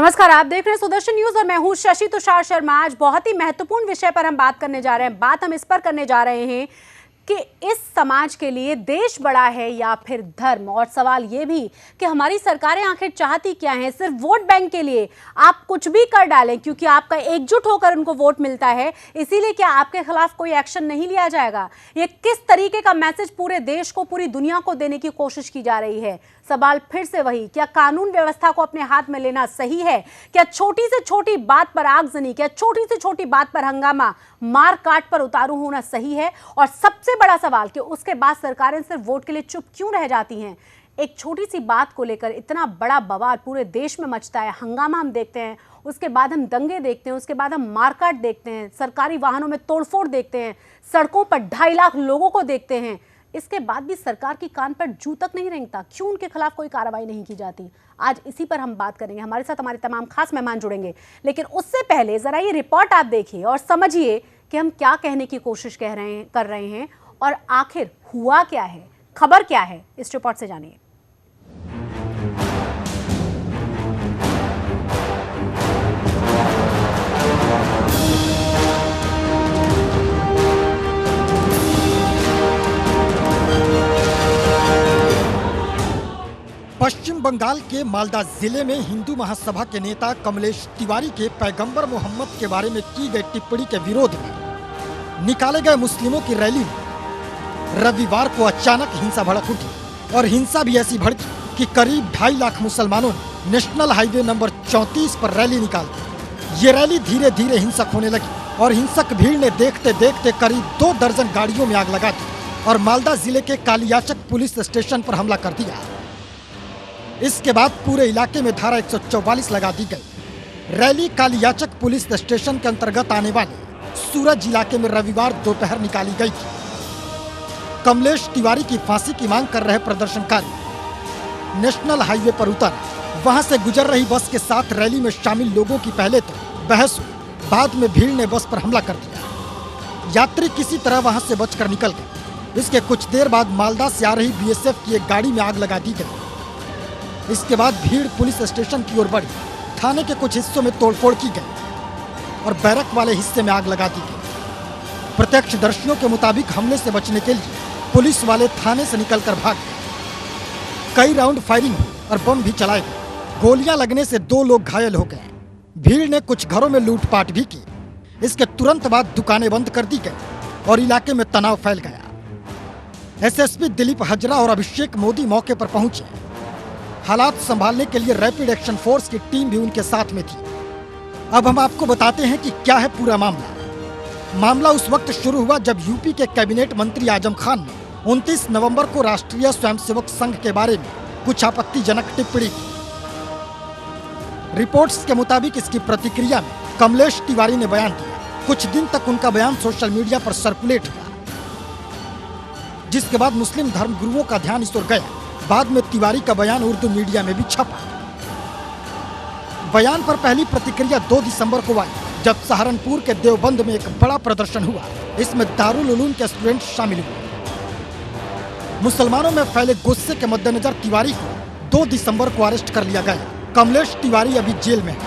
नमस्कार, आप देख रहे हैं सुदर्शन न्यूज और मैं हूं शशि तुषार शर्मा। आज बहुत ही महत्वपूर्ण विषय पर हम बात करने जा रहे हैं। बात हम इस पर करने जा रहे हैं कि इस समाज के लिए देश बड़ा है या फिर धर्म, और सवाल ये भी कि हमारी सरकारें आखिर चाहती क्या हैं। सिर्फ वोट बैंक के लिए आप कुछ भी कर डालें क्योंकि आपका एकजुट होकर उनको वोट मिलता है, इसीलिए क्या आपके खिलाफ कोई एक्शन नहीं लिया जाएगा? ये किस तरीके का मैसेज पूरे देश को, पूरी दुनिया को देने की कोशिश की जा रही है? सवाल फिर से वही, क्या कानून व्यवस्था को अपने हाथ में लेना सही है? क्या छोटी से छोटी बात पर आगजनी, क्या छोटी से छोटी बात पर हंगामा, मार काट पर उतारू होना सही है? और सबसे बड़ा सवाल कि उसके बाद सरकारें सिर्फ वोट के लिए चुप क्यों रह जाती हैं? एक छोटी सी बात को लेकर इतना बड़ा बवाल पूरे देश में मचता है, हंगामा हम देखते हैं, उसके बाद हम दंगे देखते हैं, उसके बाद हम मारकाट देखते हैं, सरकारी वाहनों में तोड़फोड़ देखते हैं, सड़कों पर 2.5 लाख लोगों को देखते हैं। इसके बाद भी सरकार की कान पर जू तक नहीं रेंगता। क्यों उनके खिलाफ कोई कार्रवाई नहीं की जाती? आज इसी पर हम बात करेंगे। हमारे साथ हमारे तमाम खास मेहमान जुड़ेंगे, लेकिन उससे पहले जरा ये रिपोर्ट आप देखिए और समझिए कि हम क्या कहने की कोशिश कर रहे हैं और आखिर हुआ क्या है, खबर क्या है, इस रिपोर्ट से जानिए। पश्चिम बंगाल के मालदा जिले में हिंदू महासभा के नेता कमलेश तिवारी के पैगंबर मोहम्मद के बारे में की गई टिप्पणी के विरोध में निकाले गए मुस्लिमों की रैली में रविवार को अचानक हिंसा भड़क उठी और हिंसा भी ऐसी भड़की कि करीब 2.5 लाख मुसलमानों ने नेशनल हाईवे नंबर 34 पर रैली निकाल दी। ये रैली धीरे धीरे हिंसक होने लगी और हिंसक भीड़ ने देखते देखते करीब 2 दर्जन गाड़ियों में आग लगा दी और मालदा जिले के कालियाचक पुलिस स्टेशन पर हमला कर दिया। इसके बाद पूरे इलाके में धारा 144 लगा दी गई। रैली कालियाचक पुलिस स्टेशन के अंतर्गत आने वाले सूरज इलाके में रविवार दोपहर निकाली गई थी। कमलेश तिवारी की फांसी की मांग कर रहे प्रदर्शनकारी नेशनल हाईवे पर उतर वहां से गुजर रही बस के साथ रैली में शामिल लोगों की पहले तो बहस हुई, बाद में भीड़ ने बस पर हमला कर दिया। यात्री किसी तरह वहां से बचकर निकल गए। इसके कुछ देर बाद मालदा से आ रही बीएसएफ की एक गाड़ी में आग लगा दी गई। इसके बाद भीड़ पुलिस स्टेशन की ओर बढ़ी। थाने के कुछ हिस्सों में तोड़फोड़ की गई और बैरक वाले हिस्से में आग लगा दी गई। प्रत्यक्षदर्शियों के मुताबिक हमले से बचने के लिए पुलिस वाले थाने से निकलकर भाग गए। कई राउंड फायरिंग हुई और बम भी चलाए गए। गोलियां लगने से 2 लोग घायल हो गए। भीड़ ने कुछ घरों में लूटपाट भी की। इसके तुरंत बाद दुकानें बंद कर दी गई और इलाके में तनाव फैल गया। एसएसपी दिलीप हजरा और अभिषेक मोदी मौके पर पहुंचे। हालात संभालने के लिए रैपिड एक्शन फोर्स की टीम भी उनके साथ में थी। अब हम आपको बताते हैं कि क्या है पूरा मामला उस वक्त शुरू हुआ जब यूपी के कैबिनेट मंत्री आजम खान ने 29 नवंबर को राष्ट्रीय स्वयंसेवक संघ के बारे में कुछ आपत्तिजनक टिप्पणी की। रिपोर्ट्स के मुताबिक इसकी प्रतिक्रिया में कमलेश तिवारी ने बयान दिया। कुछ दिन तक उनका बयान सोशल मीडिया पर सर्कुलेट हुआ, जिसके बाद मुस्लिम धर्मगुरुओं का ध्यान इस ओर गया। बाद में तिवारी का बयान उर्दू मीडिया में भी छपा। बयान पर पहली प्रतिक्रिया 2 दिसंबर को आई, जब सहारनपुर के देवबंद में एक बड़ा प्रदर्शन हुआ। इसमें दारुल उलूम के स्टूडेंट शामिल हुए। मुसलमानों में फैले गुस्से के मद्देनजर तिवारी को 2 दिसंबर को अरेस्ट कर लिया गया। कमलेश तिवारी अभी जेल में है।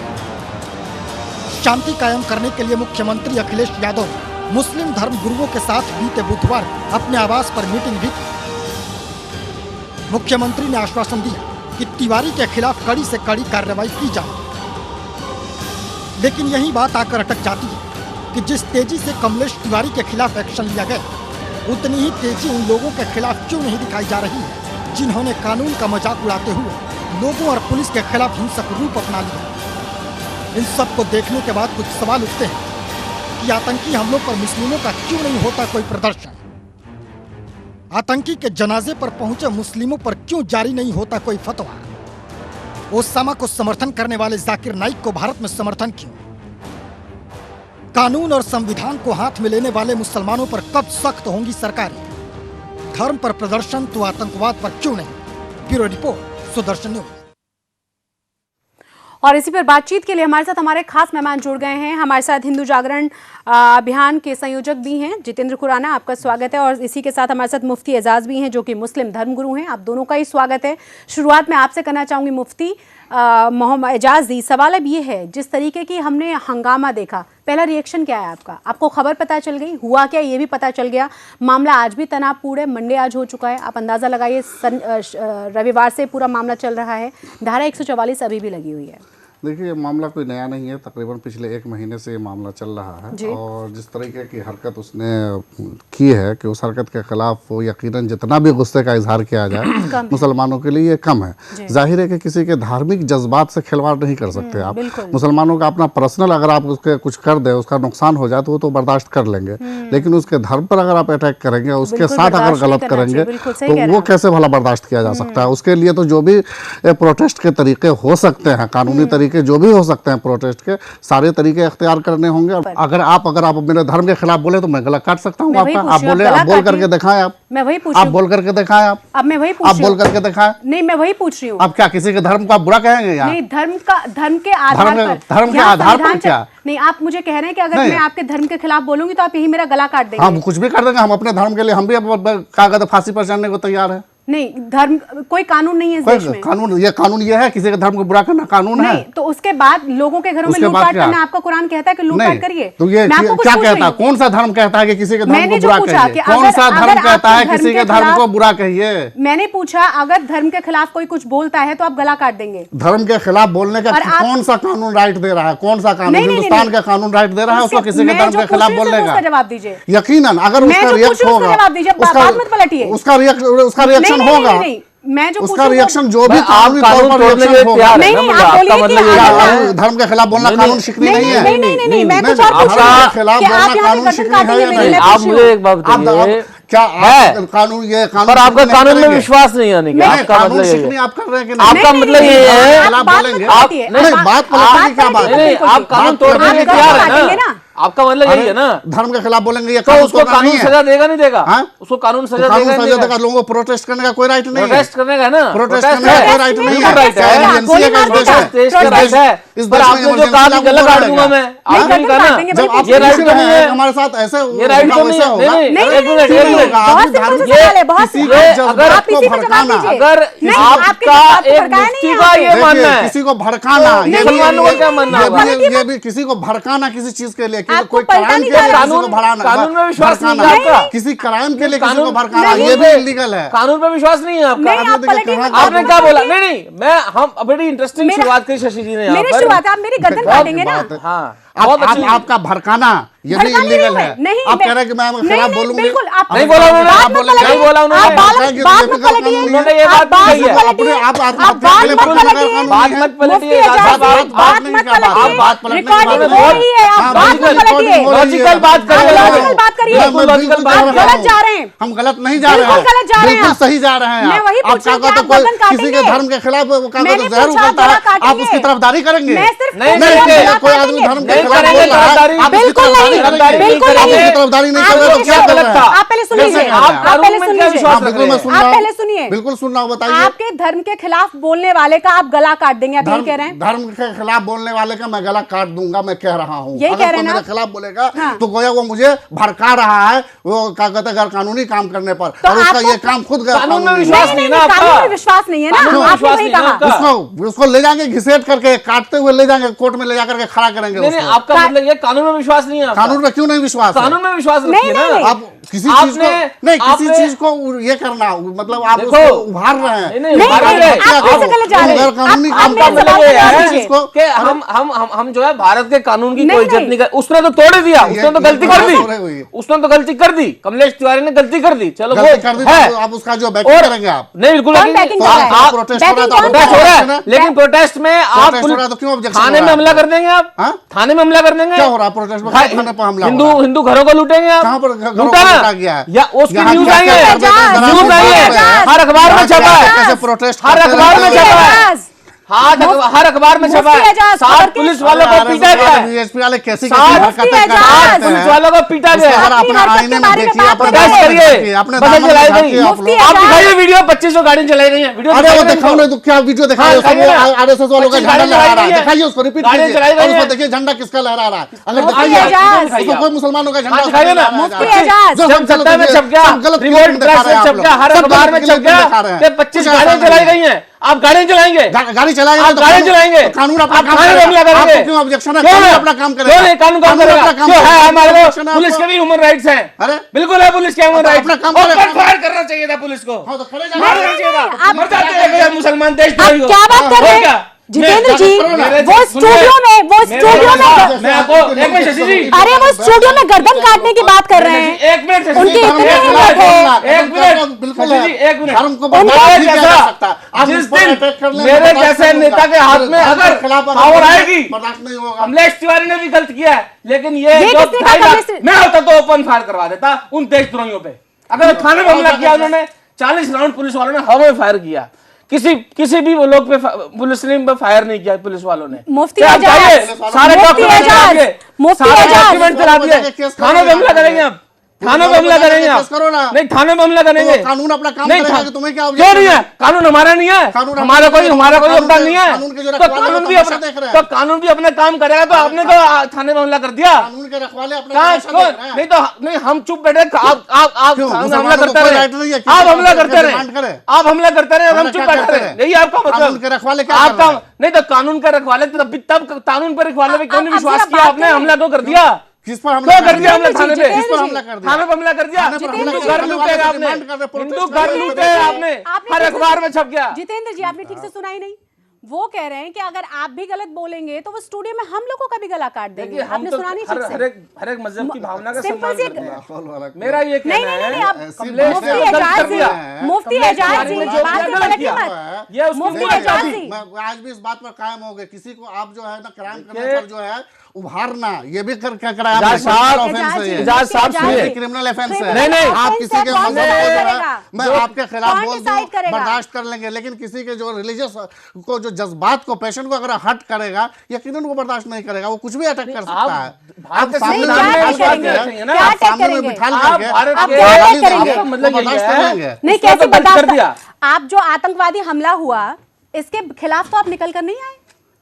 शांति कायम करने के लिए मुख्यमंत्री अखिलेश यादव ने मुस्लिम धर्म गुरुओं के साथ बीते बुधवार अपने आवास पर मीटिंग भी की। मुख्यमंत्री ने आश्वासन दिया कि तिवारी के खिलाफ कड़ी से कड़ी कार्रवाई की जाए। लेकिन यही बात आकर अटक जाती है कि जिस तेजी से कमलेश तिवारी के खिलाफ एक्शन लिया गया, उतनी ही तेजी उन लोगों के खिलाफ क्यों नहीं दिखाई जा रही है जिन्होंने कानून का मजाक उड़ाते हुए लोगों और पुलिस के खिलाफ हिंसक रूप अपना लिया। इन सब को देखने के बाद कुछ सवाल उठते हैं कि आतंकी हमलों पर मुस्लिमों का क्यों नहीं होता कोई प्रदर्शन? आतंकी के जनाजे पर पहुंचे मुस्लिमों पर क्यों जारी नहीं होता कोई फतवा? ओसामा को समर्थन करने वाले जाकिर नाइक को भारत में समर्थन क्यों? कानून और संविधान को हाथ में लेने वाले मुसलमानों पर कब सख्त होंगी सरकारें? धर्म पर प्रदर्शन तो आतंकवाद पर क्यों नहीं? Bureau report, Sudarshan news. और इसी पर बातचीत के लिए हमारे साथ हमारे खास मेहमान जुड़ गए हैं। हमारे साथ हिंदू जागरण अभियान के संयोजक भी हैं जितेंद्र खुराना, आपका स्वागत है। और इसी के साथ हमारे साथ मुफ्ती एजाज भी हैं जो कि मुस्लिम धर्मगुरु हैं। आप दोनों का ही स्वागत है। शुरुआत में आपसे करना चाहूंगी मुफ्ती, मोहम्मद एजाज जी, सवाल अब ये है, जिस तरीके की हमने हंगामा देखा, पहला रिएक्शन क्या है आपका? आपको खबर पता चल गई, हुआ क्या ये भी पता चल गया, मामला आज भी तनावपूर्ण है, मंडे आज हो चुका है, आप अंदाज़ा लगाइए रविवार से पूरा मामला चल रहा है, धारा 144 अभी भी लगी हुई है। देखिए, ये मामला कोई नया नहीं है, तकरीबन पिछले 1 महीने से ये मामला चल रहा है और जिस तरीके की हरकत उसने की है कि उस हरकत के खिलाफ वो यकीनन जितना भी गुस्से का इजहार किया जाए मुसलमानों के लिए ये कम है। जाहिर है कि किसी के धार्मिक जज्बात से खिलवाड़ नहीं कर सकते आप। मुसलमानों का अपना पर्सनल अगर आप उसके कुछ कर दे, उसका नुकसान हो जाए तो वो तो बर्दाश्त कर लेंगे, लेकिन उसके धर्म पर अगर आप अटैक करेंगे, उसके साथ अगर गलत करेंगे तो वो कैसे भला बर्दाश्त किया जा सकता है? उसके लिए तो जो भी प्रोटेस्ट के तरीके हो सकते हैं, कानूनी तरीके जो भी हो सकते हैं प्रोटेस्ट के, सारे तरीके अख्तियार करने होंगे। अगर आप मेरे धर्म के खिलाफ बोले तो मैं गला काट सकता हूँ आपका। आप बोले, आप बोल करके दिखाएं, मैं वही पूछ आप बोल करके दिखाएं, अब मैं वही पूछ आप बोल करके दिखाएं। नहीं, मैं वही पूछ रही हूँ। आप क्या किसी के धर्म को आप बुरा कहेंगे यार? नहीं, धर्म के आधार पर क्या? नहीं, आप मुझे कह रहे हैं कि अगर मैं आपके धर्म के खिलाफ बोलूंगी तो आप यही मेरा गला काट देंगे? हम कुछ भी कर देंगे, हम अपने धर्म के लिए हम भी कागज फांसी पर चढ़ने को तैयार है। नहीं, धर्म कोई कानून नहीं है इस देश में। कानून ये है किसी के धर्म को बुरा करना कानून है। तो उसके बाद लोगों के घरों में लूटपाट करना, आपका कुरान कहता है कि लूटपाट करिए। तो ये क्या कहता है? कौन सा धर्म कहता है कि किसी के धर्म को बुरा कहिए? कौन सा धर्म कहता है किसी के धर्म को बुरा कहिए? मैंने पूछा, अगर धर्म के खिलाफ कोई कुछ बोलता है तो आप गला काट देंगे? धर्म के खिलाफ बोलने का कौन सा कानून राइट दे रहा है? कौन सा कानून हिंदुस्तान का कानून राइट दे रहा है उसको किसी के धर्म के खिलाफ बोलने का? जवाब दीजिए। यकीनन अगर उसका रिएक्शन होगा, उसका रिएक्शन होगा, मैं जो उसका रिएक्शन जो भी कानून तोड़ने के तैयार है। आपका मतलब ये धर्म के खिलाफ बोलना कानून शिकनी नहीं है। नहीं, मैं कुछ और पूछ रही हूं। खिलाफ बोलना कानून शिकनी है या नहीं? आप मुझे एक बात बताइए, क्या है कानून? ये कानून पर आपका कानून में विश्वास नहीं आने का आपका मतलब ये है? आप कर रहे हैं कि नहीं? आपका मतलब ये है आप बोलेंगे, आप नहीं बात पलटने की क्या बात है? नहीं, आप कानून तोड़ने के तैयार है ना? आपका मतलब यही है ना? धर्म के खिलाफ बोलेंगे ये तो उसको कानून सजा देगा नहीं देगा? उसको कानून सजा देगा? लोगों को प्रोटेस्ट करने का कोई राइट नहीं है। प्रोटेस्ट करने का ना, प्रोटेस्ट करने का कोई राइट नहीं है। राइट है। इस पर आपने जो कहा कि गला काट दूंगा मैं, आपने कहा ना ये राइट तो नहीं है हमारे साथ, ऐसे ये राइट तो नहीं है। अगर आपका एक मुफ्ती का ये मानना है, किसी को भड़काना, मुसलमानों का क्या मानना है? ये भी किसी को भड़काना किसी चीज के लिए, कोई पलटा क्राइम नहीं के लिए जा किसी को भड़काना, कानून में विश्वास नहीं है आपका? किसी क्राइम के लिए किसी को भड़काना ये भी इलीगल है। कानून पे विश्वास नहीं है आपका? आपने क्या बोला? नहीं, मैं हम बड़ी इंटरेस्टिंग शुरुआत की शशि जी ने यहाँ पर। शुरुआत आप मेरी गर्दन काटेंगे ना? हाँ, आपका भड़काना ये भी इलीगल है। आप कह रहे हैं कि मैं खिलाफ बोलूंगी? नहीं बोला उन्होंने, नहीं बोला उन्होंने। उन्होंने ये बात कही है। बात मत पलटिए, लॉजिकल बात करिए। हम गलत नहीं जा रहे हैं, बिल्कुल सही जा रहे हैं। आप किसी के धर्म के खिलाफ जहर उगलता है, आप उसकी तरफदारी करेंगे? नहीं, कोई आदमी धर्म के खिलाफ बोल रहा है, आप उसकी तरफदारी नहीं कर रहे तो क्या गलत था? आप पहले सुन लीजिए, बिल्कुल सुन रहा हूँ, बताइए। आपके धर्म के खिलाफ बोलने वाले का आप गला काट देंगे, आप यही कह रहे हैं? धर्म के खिलाफ बोलने वाले का मैं गला काट दूंगा, मैं कह रहा हूँ। अगर कोई मेरे खिलाफ बोलेगा तो गोया वो मुझे भड़का रहा है, वो क्या कहते हैं, गैर कानूनी काम करने पर, और उसका ये काम खुद कानून में विश्वास नहीं ना? कानून में विश्वास नहीं है ना? आपने वही कहा। उसको ले जाएंगे, घिसेट करके काटते हुए ले जाएंगे, कोर्ट में ले जाकर के खड़ा करेंगे। आपका मतलब ये कानून में विश्वास नहीं है? कानून में क्यों नहीं विश्वास? कानून में विश्वास रखिए ना। आप किसी चीज को नहीं, किसी चीज को ये करना, मतलब आप उसको उभार रहे हैं। हम जो है भारत के कानून की कोई इज्जत नहीं कर। उसने तो तोड़ दिया, उसने तो गलती कर दी, उसने तो गलती कर दी, कमलेश तिवारी ने गलती कर दी। चलो वो है, आप उसका जो बैकिंग करेंगे आप? नहीं, बिल्कुल प्रोटेस्ट हो रहा है, लेकिन प्रोटेस्ट में आप थाने में हमला कर देंगे? आप थाने में हमला कर देंगे? क्या हो रहा है प्रोटेस्ट में? हिंदू घरों को लूटेंगे आप? लूटा गया है या उसकी न्यूज आई है, न्यूज आई है, हर अखबार में छपा है, प्रोटेस्ट हर अखबार में छपा है, हर अखबार में छपा है। 7 पुलिस वालों को पीटा गया है, बीएसपी वाले कैसी 7 पुलिस वालों को पीटा गया है। प्रोटेस्ट करिए, बसें चलाई गई, आप दिखाइए वीडियो, 2500 गाड़ी चलाई गई है। अरे वो दिखाओ ना, क्या वीडियो दिखाइए? आरएसएस वालों का झंडा लहरा रहा है, दिखाइए उसको, रिपीट कीजिए, और उसको देखिए झंडा किसका लहरा रहा है। अगर दिखाइए कोई मुसलमानों का झंडा दिखाइए ना। जब सत्ता में छप गया, रिवोल्ट प्रेस में छप गया, हर अखबार में छप गया कि 25 गाड़ियां चलाई गई हैं। आप गाड़ी चलाएंगे, गाड़ी चलाएंगे, आप गाड़ी चलाएंगे, कानून अपना काम करेगा, हमला करेंगे, आपको क्यों ऑब्जेक्शन है? क्यों कानून है? अपना काम क्यों करेगा, नहीं कानून काम करेगा? क्यों है? हमारे को पुलिस के भी ह्यूमन राइट्स हैं। अरे बिल्कुल है, पुलिस के ह्यूमन राइट्स। अपना काम ओपन करेगा। फायर करना चाहिए था पुलिस को, हाँ तो खड़े जाओ। मार देना चाहिए था। आप- मर जाते हैं अगर मुसलमान देशद्रोही हो। क्या बात कर रहे और हैं क्या? जितेंद्र जी? मेरे- वो सुनिए, स्टूडियो में मैं आपको एक मिनट शशि जी, अरे वो स्टूडियो में गर्दन काटने की बात कर रहे हैं। एक मिनट शशि उनकी जी, इतनी एक हिम्मत मिनट, है। एक मिनट बिल्कुल शशि है। जी, एक मिनट। धर्म को मेरे बर्बाद नहीं किया जा जैसा सकता। आप जिस उस पर दिन अटैक कर लें, मेरे बर्दाश्त जैसे नहीं नेता होगा। के हाथ में धर्म के अगर खिलाफ अगर पावर बर्दाश्त आएगी, बर्दाश्त नहीं होगा। कमलेश तिवारी ने भी गलत किया है, लेकिन ये ये जो किसने कहा 2.5 लाख कमलेश? मैं होता तो ओपन फायर करवा देता उन देशद्रोहियों पे। अगर थाने में हमला किया उन्होंने, 40 राउंड पुलिस वालों ने हवा में फायर किया, किसी भी लोग पे पुलिस ने फायर नहीं किया पुलिस वालों ने। मुफ्ती क्या आप एजाज, जाइए, सारे मुफ्ती डॉक्यूमेंट चला एजाज, दिए, मुफ्ती सारे एजाज। डॉक्यूमेंट चला दिए, थानों पे हमला करेंगे अब, थानों पे हमला करेंगे आप, केस करो ना। नहीं थानों पे हमला करेंगे, तो कानून अपना काम नहीं करेगा था- कि तुम्हें क्या क्यों objection नहीं है? है? कानून हमारा नहीं है, कानून हमारा कोई कानून योगदान के- नहीं है, कानून के जो तो रखवाले कानून भी हैं, अपना, देख रहे हैं। तो कानून भी अपना काम करेगा, तो आपने तो थाने में हमला कर दिया। कानून के रखवाले अपने कहाँ तमाशा देख रहे हैं। नहीं तो नहीं हम चुप बैठे, आप क्यों? हमला मुसलमानों को करते कोई रहे, right नहीं है कि आप किसी हमला को करते डिमांड करे। रहे, आप हमला करते रहे और हम हमला चुप क्या बैठे करते रहे, रहे? यही आपका कानून के मतलब। रखवाले क्या कर आपका रहे हैं? नहीं तो कानून का रखवाले तब कानून पर रखवाले पे क्यों नहीं अब विश्वास जरा किया बात आपने? करें। हमला क्यों कर दिया? किस पर हमला क्यों कर दिया हमला थाने पे? जितेंद्र किस पर जी, हमला कर दिया? थाने पे हमला कर दिया, थाने पर हमला हिंदू किया, घर थाने लूटे वाले आपने, डिमांड कर रहे, हिंदू protest घर कर रहे, लूटे आपने, आपने हर ठीक से- अखबार में छप गया। जितेंद्र जी, आपने ठीक से सुना ही नहीं। वो कह रहे हैं कि अगर आप भी गलत बोलेंगे तो वो स्टूडियो में हम लोगों का भी गला काट देंगे। देखिए हम आपने तो सुना नहीं हर ठीक से। हर एक मजहब की भावना का सिंपल सम्मान सी- करते हैं। वाला- मेरा ये कहना नहीं नहीं नहीं, है, आप कमलेश मुफ्ती ने गलत एजाज कर दिया। जी, मुफ्ती कमलेश एजाज तिवारी जी, ने जो बात किया से गलत भड़किए किया। मत। ये उसकी मुफ्ती गलती एजाज थी। जी, मैं आज भी इस बात पर कायम हो गए, किसी को आप जो है ना क्राइम करने के- पर जो है उभारना, ये भी कर क्या करा एजाज साहब, ऑफेंस है, एजाज साहब सुनिए। क्रिमिनल ऑफेंस है। नहीं, नहीं, आप किसी के कौन मजहब को जो है करेगा? मैं आपके खिलाफ कौन बोल decide दूं, करेगा? बर्दाश्त कर लेंगे, लेकिन किसी के जो रिलीजियस को, जो जज्बात को, पैशन को अगर हट करेगा, यकीनन वो बर्दाश्त नहीं करेगा, वो कुछ भी अटैक कर सकता है। भारत के सामने संविधान में में बिठा क्या के- अटैक करेंगे? आप क्या अटैक सामने में करेंगे? बिठा आप करके भारत आप के- क्या गाली अटैक देंगे, करेंगे? वो मतलब यही बर्दाश्त है। कर लेंगे। नहीं उसने कैसे तो गलत कर बर्दाश्त दिया। आप जो आतंकवादी हमला हुआ इसके खिलाफ तो आप निकल कर नहीं आए,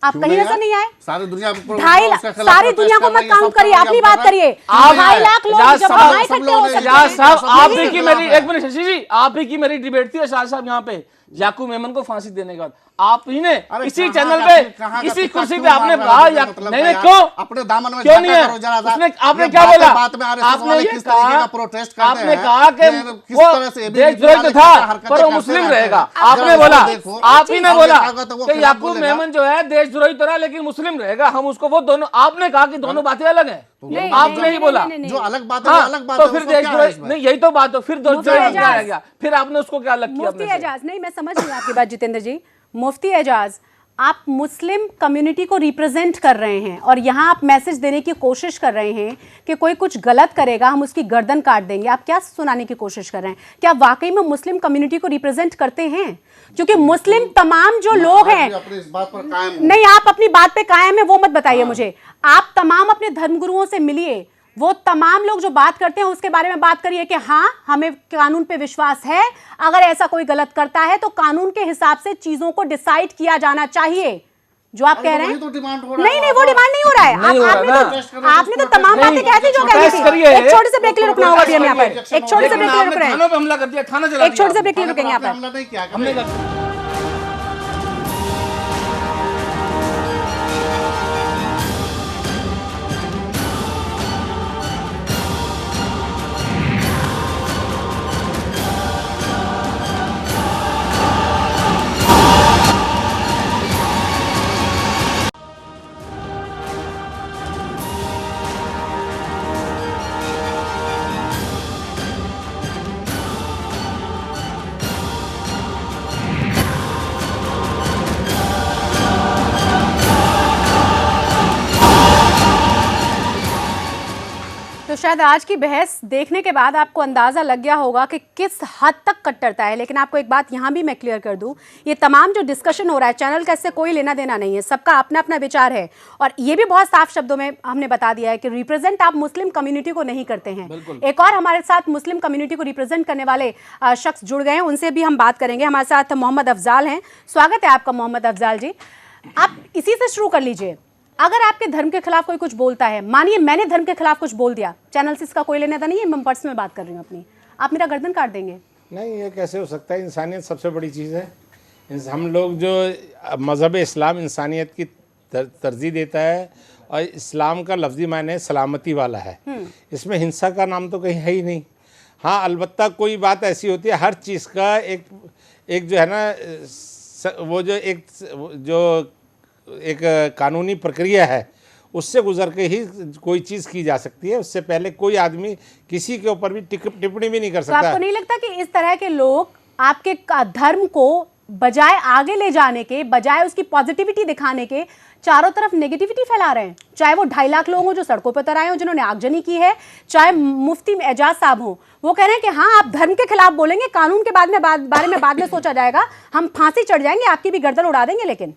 आप क्यों कहीं नहीं ऐसा आए? नहीं आए। सारी दुनिया उसके 2.5 खिलाफ सारी protest दुनिया को कर मत रही है, काउंट सब करिए, लोग अपनी यहाँ बात पर करिए। आप- 2.5 लाख लोग एजाज जब साहब, वहां सब इकट्ठे लोग हो ने- सकते एजाज हैं। साहब, सब आप लोग ही के की खिलाफ मेरी है। एक मिनट शशि जी, आप ही की मेरी डिबेट थी एजाज साहब यहाँ पे याकूब मेमन को फांसी देने के बाद, आप ही ने अरे इसी कहाँ चैनल का पे फिर कहाँ का इसी तुक्का कुर्सी क्यों पे आपने मार कहा रहा है? या मतलब नहीं भाई नहीं आप क्यों अपने दामन में क्यों झांका नहीं है? करो जरा सा। उसने आपने ये क्या बातें बोला? बात में RSS आपने वाले ये किस तरीके कहा, का प्रोटेस्ट करते आपने हैं, कहा कि ये किस वो तरह से ABP देशद्रोही वाले तो क्या था हरकतें पर वो करते मुस्लिम रहते हैं। रहेगा। जरा आपने उसको बोला, देखो। आप ही ने और बोला देखा तो वो कि खिलाफ याकूब बोलेगा। मेमन जो है देशद्रोही तो रहा लेकिन मुस्लिम रहेगा, हम उसको वो दोनों, आपने कहा कि दोनों बातें अलग हैं, नहीं, आपने नहीं, ही बोला। नहीं, नहीं, जो नहीं। अलग बात है वो हाँ, अलग बात तो है, फिर उसको क्या है देशद्रोही इसमें? नहीं, यही तो बात हो, फिर देशद्रोही मुफ्ती क्या रह एजाज। गया? फिर आपने उसको क्या अलग किया मुफ्ती अपने से? एजाज, नहीं मैं समझ रही हूँ आपकी बात जितेंद्र जी। मुफ्ती एजाज, आप मुस्लिम कम्युनिटी को रिप्रेजेंट कर रहे हैं और यहाँ आप मैसेज देने की कोशिश कर रहे हैं कि कोई कुछ गलत करेगा हम उसकी गर्दन काट देंगे। आप क्या सुनाने की कोशिश कर रहे हैं? क्या वाकई में मुस्लिम कम्युनिटी को रिप्रेजेंट करते हैं? क्योंकि मुस्लिम तमाम जो लोग मैं हैं, भी अपनी इस बात पर कायम हूँ। नहीं आप अपनी बात पे कायम है वो मत बताइए मुझे। आप तमाम अपने धर्मगुरुओं से मिलिए, वो तमाम लोग जो बात करते हैं उसके बारे में बात करिए कि हाँ हमें कानून पे विश्वास है, अगर ऐसा कोई गलत करता है तो कानून के हिसाब से चीजों को डिसाइड किया जाना चाहिए। जो आप कह रहे हैं वही तो डिमांड हो रहा नहीं है नहीं वो डिमांड नहीं हो रहा है। नहीं हो रहा ना। आपने तो तमाम नहीं, बातें कह दी जो कहनी प्रोटेस्ट करिए। थी। एक छोटे से ब्रेक के लिए रुकना होगा अभी हम यहाँ पर, एक छोटे से लेकिन ब्रेक के लिए रुक आपने रहे हैं, थानों पे हमला कर दिया, थाना चला एक छोटे से दिया। ब्रेक के लिए रुकेंगे यहाँ पर। हमला नहीं किया हमने कभी। कहा- तो शायद आज की बहस देखने के बाद आपको अंदाज़ा लग गया होगा कि किस हद तक कट्टरता है। लेकिन आपको एक बात यहाँ भी मैं क्लियर कर दूँ, ये तमाम जो डिस्कशन हो रहा है चैनल का इससे कोई लेना देना नहीं है, सबका अपना अपना विचार है। और ये भी बहुत साफ शब्दों में हमने बता दिया है कि रिप्रेजेंट आप मुस्लिम कम्युनिटी को नहीं करते हैं। एक और हमारे साथ मुस्लिम कम्युनिटी को रिप्रेजेंट करने वाले शख्स जुड़ गए हैं, उनसे भी हम बात करेंगे। हमारे साथ मोहम्मद अफजाल हैं। स्वागत है आपका मोहम्मद अफजाल जी। आप इसी से शुरू कर लीजिए। अगर आपके धर्म के खिलाफ कोई कुछ बोलता है, मानिए मैंने धर्म के खिलाफ कुछ बोल दिया, चैनल से इसका कोई लेना देना नहीं है, मैं पर्सनल बात कर रही हूँ अपनी, आप मेरा गर्दन काट देंगे? नहीं, ये कैसे हो सकता है? इंसानियत सबसे बड़ी चीज़ है। हम लोग जो मज़हब इस्लाम इंसानियत की तरजीह देता है और इस्लाम का लफ्ज़ी मायने सलामती वाला है। इसमें हिंसा का नाम तो कहीं है ही नहीं। हाँ, अलबत्ता कोई बात ऐसी होती है, हर चीज़ का एक जो है ना वो जो एक कानूनी प्रक्रिया है उससे गुजर के ही कोई चीज़ की जा सकती है। उससे पहले कोई आदमी किसी के ऊपर भी टिप्पणी भी नहीं कर तो सकता। आपको नहीं लगता कि इस तरह के लोग आपके धर्म को बजाय आगे ले जाने के, बजाय उसकी पॉजिटिविटी दिखाने के, चारों तरफ नेगेटिविटी फैला रहे हैं? चाहे वो 2.5 लाख लोग हों जो सड़कों पर उतर आए हों, जिन्होंने आगजनी की है, चाहे मुफ्ती एजाज साहब हों, वो कह रहे हैं कि हाँ आप धर्म के खिलाफ बोलेंगे, कानून के बारे में बाद में सोचा जाएगा, हम फांसी चढ़ जाएंगे, आपकी भी गर्दन उड़ा देंगे। लेकिन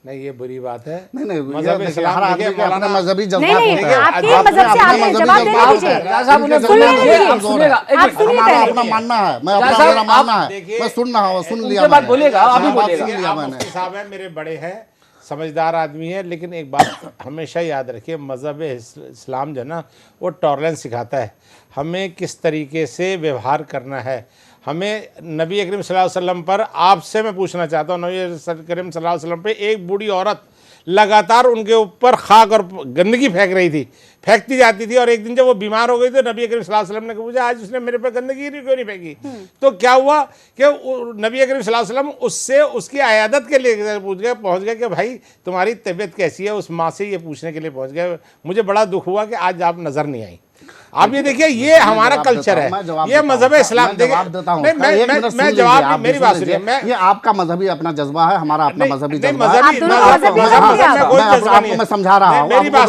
नहीं, ये बुरी बात है। नहीं, मज़हब इस्लाम देखिए, मौलाना मजहबी नहीं जज्बात नहीं, होता है। आपके मजहब से आपने जवाब देने दीजिए। साहब उन्हें सुन लेने दीजिए। आप सुनिएगा, एक आप मिनट। सुनिए हमारा पहले। अपना मानना है, मैं अपना साहब, मेरा मानना आप है, देखिए, मैं सुन लिया उनके बाद मैंने। बोलिएगा, आप भी बात बोलिएगा। सुन लिया आप मैंने। मुफ्ती साहब हैं, मेरे बड़े हैं, समझदार आदमी है, लेकिन एक बात हमेशा याद रखिए, मज़हब इस्लाम जो है ना वो टॉलरेंस सिखाता है, हमें किस तरीके से व्यवहार करना है। हमें नबी करीम सल्लल्लाहु अलैहि वसल्लम पर, आपसे मैं पूछना चाहता हूँ, नबी करीम सल्लल्लाहु अलैहि वसल्लम पे एक बूढ़ी औरत लगातार उनके ऊपर खाक और गंदगी फेंक रही थी, फेंकती जाती थी, और एक दिन जब वो बीमार हो गई तो नबी करीम सल्लल्लाहु अलैहि वसल्लम ने पूछा आज उसने मेरे पे गंदगी क्यों नहीं फेंकी? तो क्या हुआ कि नबी करीम सल्लल्लाहु अलैहि वसल्लम उससे उसकी अयादत के लिए पहुंच गए कि भाई तुम्हारी तबीयत कैसी है। उस माँ से ये पूछने के लिए पहुंच गए। मुझे बड़ा दुख हुआ कि आज आप नजर नहीं आई। आप ये देखिए, ये हमारा कल्चर है, ये मजहब इस्लाम। मैं जवाब, मेरी बात सुनिए, ये आपका मजहबी अपना जज्बा है, हमारा अपना मजहबी नहीं, जज्बा है। आप दोनों मजहबी आपको मैं समझा रहा हूँ। मेरी बात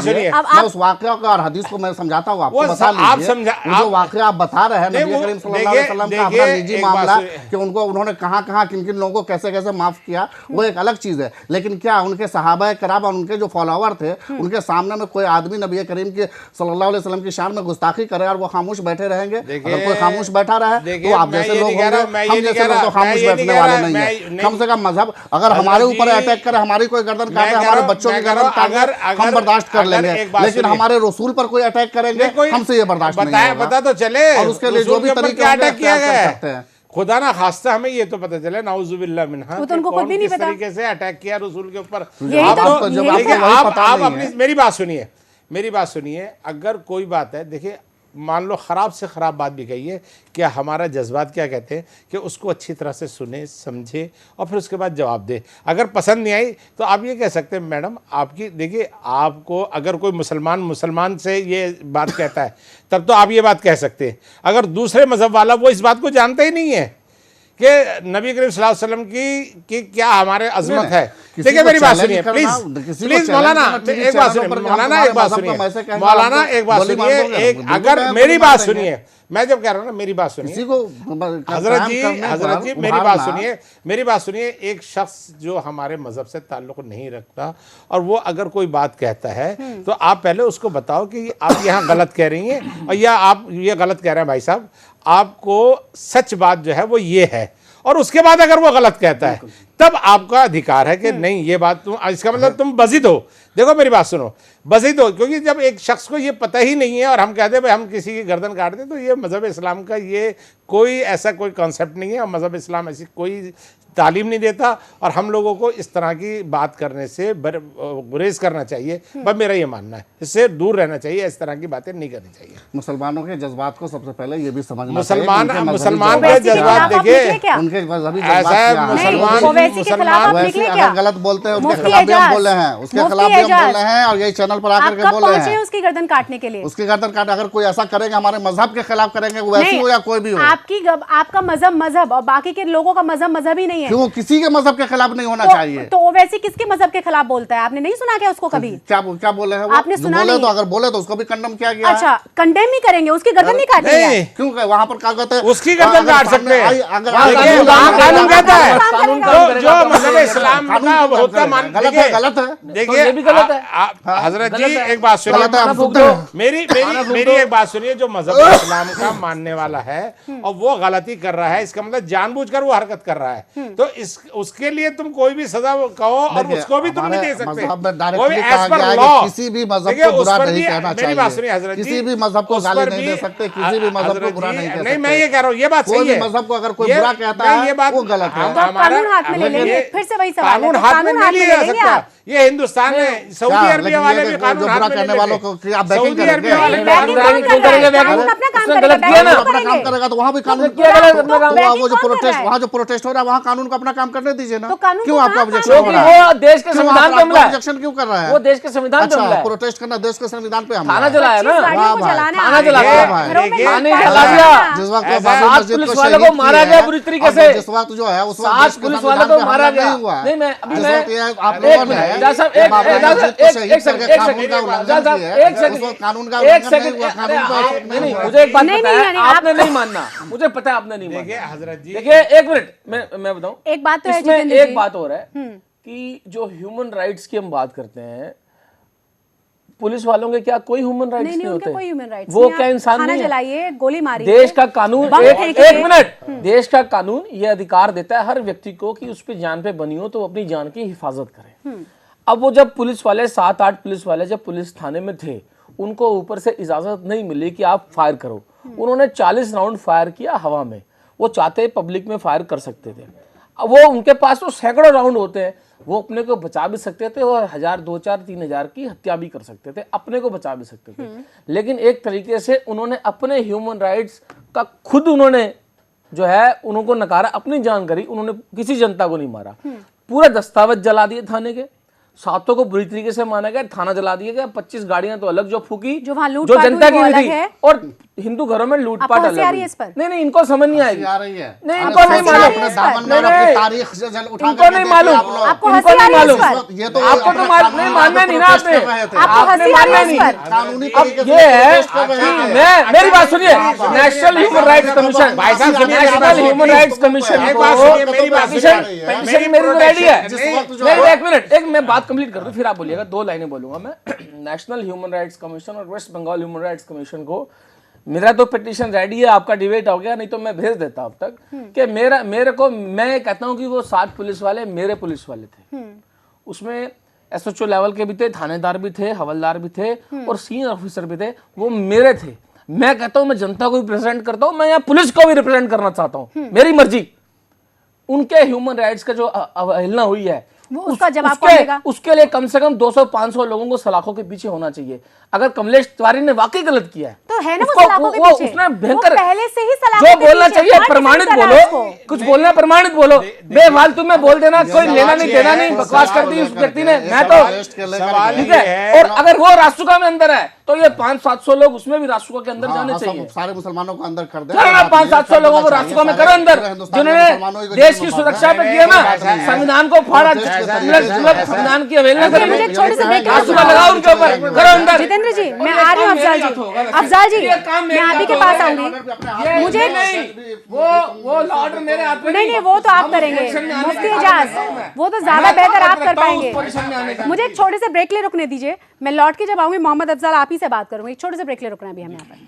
सुनिए। मैं उस वाकया को और हदीस को मैं समझाता हूँ, आपको बता लीजिए। जो वाकया आप बता रहे हैं नबी करीम सल्लल्लाहु अलैहि वसल्लम का अपना निजी मामला कि उन्होंने कहाँ किन किन लोगों को कैसे कैसे माफ किया, वो एक अलग चीज है। लेकिन क्या उनके सहाबा किराम और उनके जो फॉलोवर थे, उनके सामने में कोई आदमी नबी करीम के सल्लल्लाहु अलैहि वसल्लम की शान में गुस्ताखी करे और वो खामोश बैठे रहेंगे? अगर कोई खामोश बैठा रहे तो आप जैसे लोग होंगे, हम जैसे लोग तो खामोश बैठने वाले नहीं है। कम से कम मजहब अगर हमारे ऊपर अटैक करे, हमारी कोई गर्दन काटे, हमारे बच्चों की गर्दन काटे, हम बर्दाश्त कर लेंगे। लेकिन हमारे रसूल पर कोई अटैक करेंगे, हमसे ये बर्दाश्त नहीं होगा। पता तो चले, और उसके लिए जो भी तरीके अटैक किया गया सकते हैं, खुदा ना खास्ता हमें ये तो पता चले, नाउजुबिल्लाह मिन्हा, वो तो उनको खुद भी नहीं पता तरीके से अटैक किया रसूल के ऊपर। आप मेरी बात सुनिए, अगर कोई बात है, देखिए मान लो ख़राब से ख़राब बात भी कहिए, क्या हमारा जज्बात क्या कहते हैं कि उसको अच्छी तरह से सुने, समझे और फिर उसके बाद जवाब दे। अगर पसंद नहीं आई तो आप ये कह सकते हैं मैडम आपकी, देखिए आपको अगर कोई मुसलमान से ये बात कहता है तब तो आप ये बात कह सकते हैं। अगर दूसरे मज़हब वाला वो इस बात को जानता ही नहीं है कि नबी करीम सल्लल्लाहु अलैहि वसल्लम की क्या हमारे अजमत है। देखिए मेरी बात सुनिए प्लीज मौलाना, एक बात सुनिए मौलाना, एक बात सुनिए मौलाना, एक बात सुनिए, एक अगर मेरी बात सुनिए, मैं जब कह रहा हूँ ना मेरी बात सुनिए, हजरत जी मेरी बात सुनिए। एक शख्स जो हमारे मजहब से ताल्लुक नहीं रखता और वो अगर कोई बात कहता है तो आप पहले उसको बताओ कि आप यहाँ गलत कह रही हैं और या आप ये गलत कह रहे हैं भाई साहब, आपको सच बात जो है वो ये है, और उसके बाद अगर वो गलत कहता है तब आपका अधिकार है कि नहीं ये बात तुम, इसका मतलब तुम बज़िद हो। देखो मेरी बात सुनो, बज़िद हो, क्योंकि जब एक शख्स को ये पता ही नहीं है और हम कहते हैं भाई हम किसी की गर्दन काट दें, तो ये मज़हब इस्लाम का ये कोई ऐसा कोई कॉन्सेप्ट नहीं है और मज़हब इस्लाम ऐसी कोई तालीम नहीं देता। और हम लोगों को इस तरह की बात करने से गुरेज करना चाहिए, बस मेरा ये मानना है, इससे दूर रहना चाहिए, इस तरह की बातें नहीं करनी चाहिए। मुसलमानों के जज्बात को सबसे पहले ये भी समझना मुसलमान चाहिए। मुसलमान के जज्बात देखिए, उनके मजहबी ऐसा है मुसलमान वैसे अगर गलत बोलते हैं उसके खिलाफ भी हम बोल रहे हैं, उसके खिलाफ भी हम बोल रहे हैं और यही चैनल पर आकर के बोल रहे हैं उसकी गर्दन काटने के लिए। उसकी गर्दन काट, अगर कोई ऐसा करेंगे हमारे मजहब के खिलाफ करेंगे, वैसी हो या कोई भी हो, आपका मजहब और बाकी के लोगों का मजहब ही नहीं है, क्यों किसी के मजहब के खिलाफ नहीं होना चाहिए। तो ओवैसी किसके मजहब के खिलाफ बोलता है? आपने नहीं सुना क्या उसको कभी? क्या बोले हैं वो? आपने सुना बोले नहीं? तो अगर बोले तो उसको भी कंडम किया गया। अच्छा, कंडेम ही करेंगे, उसकी गर्दन नहीं काटेंगे? क्यों वहाँ पर क्या कहते हैं, उसकी गर्दन काट सकते हैं, अगर कानून कहता है, जो मजहब इस्लाम का होता मान गलत है, गलत है। देखिए ये भी गलत है। हजरत जी गलत है। एक बात गलत है, सुनिए, हम सुनते हैं। मेरी एक बात सुनिए, जो मजहब इस्लाम का मानने वाला है और वो गलती कर रहा है, इसका मतलब जानबूझकर वो हरकत कर रहा है, तो इस उसके लिए तुम कोई भी सजा कहो और देखिए, उसको भी तुम नहीं दे हमारे सकते। मजहब में वो डायरेक्टली भी कहा as per गया है law। कि किसी भी मजहब देखिए, को उस बुरा पर नहीं भी- कहना मेरी बात सुनिए चाहिए, हजरत जी, किसी भी मजहब को उस गाली पर नहीं भी- दे सकते, किसी भी मजहब को हजरत बुरा जी, नहीं कह नहीं, मैं सकते। ये कह रहा हूँ, ये बात कोई सही भी है। मजहब को अगर कोई ये- बुरा कहता नहीं, है, ये बात वो गलत है। तो आप कानून हाथ में ले लेंगे, फिर से वही सवाल है, कानून तो हाथ में कानून नहीं हाथ में लिया ले जा लेंगे सकता। आप? ये हिंदुस्तान में सऊदी क्या? अरबिया लेकिन वाले ये भी जो कानून बुरा हाथ में कहने ले वालों लेते को हैं। कि आप बैकिंग सऊदी करेंगे? अरबिया वाले नहीं, भी बैकिंग कानून नहीं हाथ कर में रहे ले हैं, लेते हैं। कानून अपना काम उसने करेगा, गलत किया बैकिंग ना। क्यों अपना काम करेंगे? करेगा तो वहाँ भी कानून किया गलत अपना काम। बैकिंग वहाँ जो कौन कर रहा प्रोटेस्ट है? वहाँ जो प्रोटेस्ट हो रहा है वहाँ कानून को अपना काम करने दीजिए ना। तो कानून क्यों को आपका कहाँ ऑब्जेक्शन हो क्योंकि रहा है? वो देश के क्यों संविधान पे हमला है। ऑब्जेक्शन क्यों कर रहा है? वो देश के संविधान पे हमला अच्छा, है। प्रोटेस्ट करना देश के संविधान पे हमला थाना है। जलाया 25 ना, गाड़ियों को वाह भाई। जलाना थाना है। जला दिया। घरों में थाने लूटपाट जला दिया। करना। जिस वक्त ऐसा बाबरी सात मस्जिद पुलिस को वालों को शहीद मारा किया गया है, बुरी तरीके और से। जिस वक्त जो है उस वक्त 7 देश के पुलिस संविधान वालों को पे मारा हमला गया। नहीं हुआ है। नहीं, मैं अभी जिस मैं वक्त ये आप एक लोगों ने मिनट, इजाज़ साहब, बाबरी इजाज़ मस्जिद साहब, को शहीद एक सेकंड, करके एक कानून सेकंड, का उल्लंघन इजाज़ साहब, किया है, एक सेकंड, उस वक्त कानून का एक उल्लंघन नहीं सेकंड, हुआ, अरे कानून का आप- effect नहीं, नहीं हुआ। मुझे एक बात नहीं, पता नहीं, है, नहीं, आपने आप- नहीं मानना, मुझे पता है आपने नहीं देखिए मानना। हजरत जी, देखिए एक मिनट, मैं बताऊं, एक बात तो है इसमें जितेंद्र एक जी। बात और है कि जो ह्यूमन राइट्स की हम बात करते हैं, पुलिस वालों के क्या कोई ह्यूमन राइट्स नहीं नहीं नहीं, उनके होते? कोई ह्यूमन राइट्स वो क्या इंसान खाना नहीं है? जलाइए, गोली मारिए, देश का कानून बम एक फेंकिए। मिनट, देश का कानून ये अधिकार देता है हर व्यक्ति को कि उस पे जान पे बनी हो तो वो अपनी जान की हिफाजत करे। अब वो जब पुलिस वाले 7-8 पुलिस वाले जब पुलिस थाने में थे, उनको ऊपर से इजाजत नहीं मिली कि आप फायर करो, उन्होंने 40 राउंड फायर किया हवा में। वो चाहते पब्लिक में फायर कर सकते थे, अब वो उनके पास तो सैकड़ों राउंड होते हैं, वो अपने को बचा भी सकते थे और 1000, 2000, 3000 की हत्या भी कर सकते थे, अपने को बचा भी सकते थे। लेकिन एक तरीके से उन्होंने अपने ह्यूमन राइट्स का खुद उन्होंने जो है उनको नकारा, अपनी जान करी, उन्होंने किसी जनता को नहीं मारा। पूरे दस्तावेज जला दिए थाने के, 7 को बुरी तरीके से माना गया, थाना जला दिया गया, 25 गाड़ियां तो अलग जो फूकी, जो वहाँ जो लूटपाट जनता हुई की वो नहीं अलग थी, है। और हिंदू घरों में लूटपाट आपको अलग हंसी आ रही हुई। है इस पर? नहीं नहीं, इनको समझ नहीं आएगी। आ रही है। नहीं, अरे इनको नहीं सोचिए, मालूम। अपने दामन में नहीं, अपनी नहीं। तारीख से जल उठा इनको के नहीं देखिए मालूम, आप लोग। आपको इनको हंसी आ नहीं रही है इस मालूम। पर? ये तो आपको तो नहीं मानना नहीं ना आपने, आपको आपने हंसी आ रही मानना है नहीं। इस पर? कानूनी अब तरीके से ये है प्रोटेस्ट कर रहे कि थे। मैं, मेरी बात सुनिए, नेशनल ह्यूमन राइट्स कमीशन, भाई साहब सुनिए, नेशनल ह्यूमन राइट्स कमीशन एक बात सुनिए, मेरी बात पेटिशन सुनिए। पेटिशन मेरी को रेडी है। जिस वक्त जो नहीं, है- एक मिनट, एक मैं बात कंप्लीट कर दूं फिर आप बोलिएगा, 2 लाइनें बोलूंगा मैं। नेशनल ह्यूमन राइट्स कमीशन और West Bengal human rights commission को, मेरा तो पिटीशन रेडी है, आपका डिबेट हो गया, नहीं तो मैं भेज देता अब तक कि मेरे को, मैं कहता हूं कि वो 7 पुलिस वाले मेरे पुलिस वाले थे, उसमें एसएचओ लेवल के भी थे, थानेदार भी थे, हवलदार भी थे और सीनियर ऑफिसर भी थे, वो मेरे थे। मैं कहता हूं मैं जनता को भी रिप्रेजेंट करता हूं, मैं यहाँ पुलिस को भी रिप्रेजेंट करना चाहता हूं, मेरी मर्जी। उनके ह्यूमन राइट्स का जो अवहेलना हुई है, वो उसका जवाब कौन देगा? उसके लिए कम से कम 200-500 लोगों को सलाखों के पीछे होना चाहिए। अगर कमलेश तिवारी ने वाकई गलत किया है तो है ना वो उसको- सलाखों के वो पीछे? उसने वो भयंकर, पहले से ही सलाखों जो के बोलना पीछे, चाहिए कौन प्रमाणित डिफेंस बोलो, करा उसको? कुछ बोलना प्रमाणित बोलो, बेफालतू में बोल देना, कोई लेना नहीं देना नहीं, बकवास कर दी उस व्यक्ति ने। मैं तो सवाल ठीक ये है, है, और अगर वो राष्ट्रकुका में अंदर है तो ये 500-700 लोग उसमें भी राष्ट्रकुका के अंदर जाने चाहिए। सारे मुसलमानों को अंदर कर दे। करो ना, 500-700 लोगों को राष्ट्रकुका में करो अंदर, जिन्होंने देश की सुरक्षा पे किया ना, संविधान को फाड़ा, संविधान की अवहेलना मुझे करी, एक छोटे से ब्रेक लेना राष्ट्रकुका लगाओ उनके ऊपर, करो अंदर। जितेंद्र जी, मैं ये आ रही हूँ काम मेरे अफजाल साथ होगा जी, वैसे। अफजाल जी, ये काम मेरे मैं आप ही के साथ पास होगा। आऊंगी। मुझे नहीं, वो लॉर्डर मेरे हाथ में नहीं, वो तो आप करेंगे, मुफ्ती एजाज, वो तो ज्यादा बेहतर आप कर पाएंगे। मुझे एक छोटे से ब्रेक ले रुकने दीजिए, मैं लौट के जब आऊंगी मोहम्मद अफजाल आप ही से बात करूंगी। एक छोटे से ब्रेक ले रुकना है अभी हमें यहाँ पर।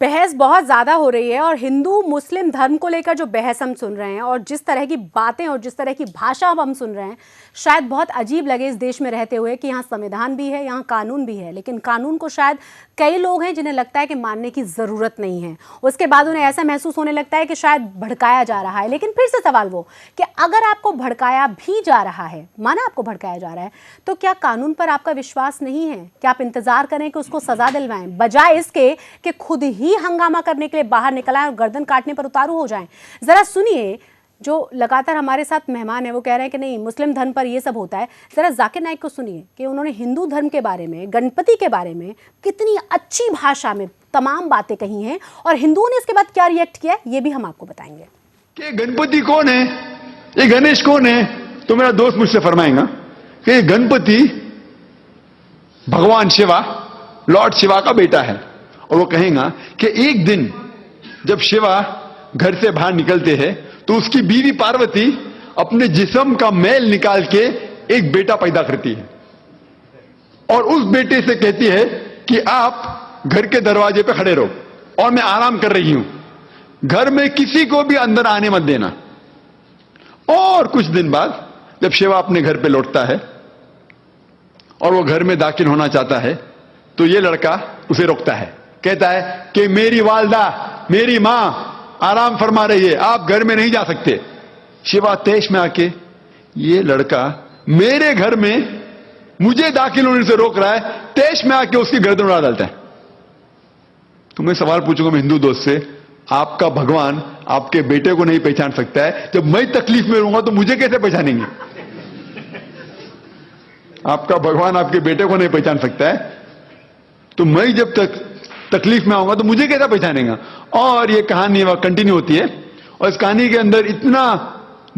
बहस बहुत ज़्यादा हो रही है और हिंदू मुस्लिम धर्म को लेकर जो बहस हम सुन रहे हैं और जिस तरह की बातें और जिस तरह की भाषा हम सुन रहे हैं, शायद बहुत अजीब लगे इस देश में रहते हुए कि यहाँ संविधान भी है, यहाँ कानून भी है, लेकिन कानून को शायद कई लोग हैं जिन्हें लगता है कि मानने की ज़रूरत नहीं है। उसके बाद उन्हें ऐसा महसूस होने लगता है कि शायद भड़काया जा रहा है। लेकिन फिर से सवाल वो कि अगर आपको भड़काया भी जा रहा है, माना आपको भड़काया जा रहा है, तो क्या कानून पर आपका विश्वास नहीं है? क्या आप इंतज़ार करें कि उसको सज़ा दिलवाएं, बजाय इसके कि खुद ही हंगामा करने के लिए बाहर निकल आए और गर्दन काटने पर उतारू हो जाएं? ज़रा सुनिए, जो लगातार हमारे साथ मेहमान है वो कह रहे हैं कि नहीं, मुस्लिम धर्म पर ये सब होता है। ज़रा जाकिर नाइक को सुनिए कि उन्होंने हिंदू धर्म के बारे में, गणपति के बारे में कितनी अच्छी भाषा में तमाम बातें कही हैं और हिंदुओं ने इसके बाद क्या रिएक्ट किया है, ये भी हम आपको बताएंगे। कि गणपति कौन है, ये गणेश कौन है? तो मेरा दोस्त मुझसे फरमाएगा कि ये गणपति भगवान शिवा, लॉर्ड शिवा का बेटा है। और वो कहेगा कि एक दिन जब शिवा घर से बाहर निकलते हैं तो उसकी बीवी पार्वती अपने जिस्म का मैल निकाल के एक बेटा पैदा करती है और उस बेटे से कहती है कि आप घर के दरवाजे पे खड़े रहो और मैं आराम कर रही हूं, घर में किसी को भी अंदर आने मत देना। और कुछ दिन बाद जब शिवा अपने घर पे लौटता है और वो घर में दाखिल होना चाहता है तो ये लड़का उसे रोकता है, कहता है कि मेरी वालदा, मेरी मां आराम फरमा रही है, आप घर में नहीं जा सकते। शिवा तेश में आके, ये लड़का मेरे घर में मुझे दाखिल होने से रोक रहा है, तेश में आके उसकी गर्दन उड़ा डालता है। तो मैं सवाल पूछूंगा मैं हिंदू दोस्त से, आपका भगवान आपके बेटे को नहीं पहचान सकता है, जब मैं तकलीफ में रहूंगा तो मुझे कैसे पहचानेंगे? आपका भगवान आपके बेटे को नहीं पहचान सकता है, तो मैं जब तक तकलीफ में आऊंगा तो मुझे कैसा पहचानेगा? और ये कहानी वह कंटिन्यू होती है और इस कहानी के अंदर इतना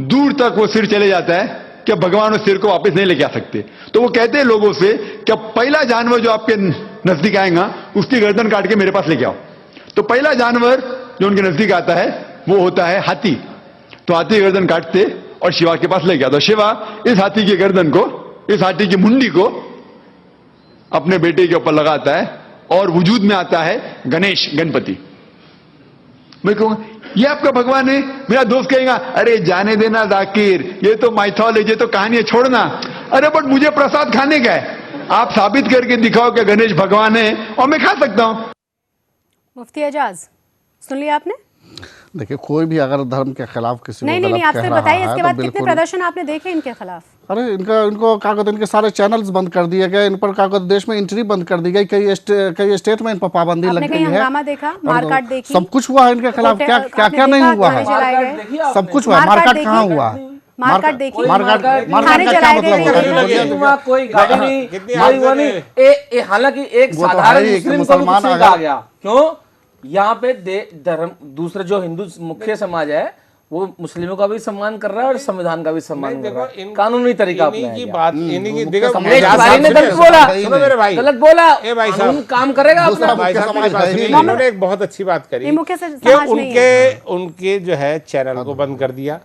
दूर तक वो सिर चले जाता है कि भगवान उस सिर को वापस नहीं लेके आ सकते। तो वो कहते हैं लोगों से कि पहला जानवर जो आपके नजदीक आएगा उसकी गर्दन काट के मेरे पास लेके आओ। तो पहला जानवर जो उनके नजदीक आता है वो होता है हाथी। तो हाथी की गर्दन काटते और शिवा के पास लेके आता। शिवा इस हाथी की गर्दन को, इस हाथी की मुंडी को अपने बेटे के ऊपर लगाता है और वजूद में आता है गणेश, गणपति। मैं कहूंगा ये आपका भगवान है? मेरा दोस्त कहेगा अरे जाने देना जाकिर, ये तो माइथोलॉजी, ये तो कहानी है, छोड़ना। अरे बट मुझे प्रसाद खाने का है, आप साबित करके दिखाओ कि गणेश भगवान है और मैं खा सकता हूं। मुफ्ती एजाज, सुन लिया आपने? देखिए, कोई भी अगर धर्म के खिलाफ किसी को नहीं, गलत आप कह फिर रहा बताइए है इसके तो बाद कितने बिल्कुल। प्रदर्शन आपने देखे इनके खिलाफ? अरे इनको क्या कहते हैं, इनके सारे चैनल्स बंद कर दिए गए, इन पर क्या कहते हैं देश में एंट्री बंद कर दी गई, कई स्टेट में इन पर पाबंदी लग गई है। हंगामा देखा, मारकाट देखी, सब कुछ हुआ है इनके खिलाफ। क्या क्या क्या नहीं हुआ है? सब कुछ हुआ है। मारकाट कहाँ हुआ? मारकाट देखी, मारकाट का क्या मतलब? कोई गाड़ी नहीं, हालांकि एक साधारण मुस्लिम को भी कुछ नहीं कहा गया। क्यों? यहाँ पे धर्म दूसरे जो हिंदू मुख्य समाज है वो मुस्लिमों का भी सम्मान कर रहा है और संविधान का भी सम्मान कर रहा है, कानूनी तरीका अपनाया की गया। बात इन्हीं की देखो, कमलेश तिवारी ने गलत बोला, सुनो मेरे भाई, गलत बोला, ए भाई कानून साहब, काम करेगा अपना। भाई साहब मेरी बात सुनिए, इन्होंने एक बहुत अच्छी बात करी ये मुख्य कि समाज नहीं है। उनके जो है चैनल को बंद कर दिया,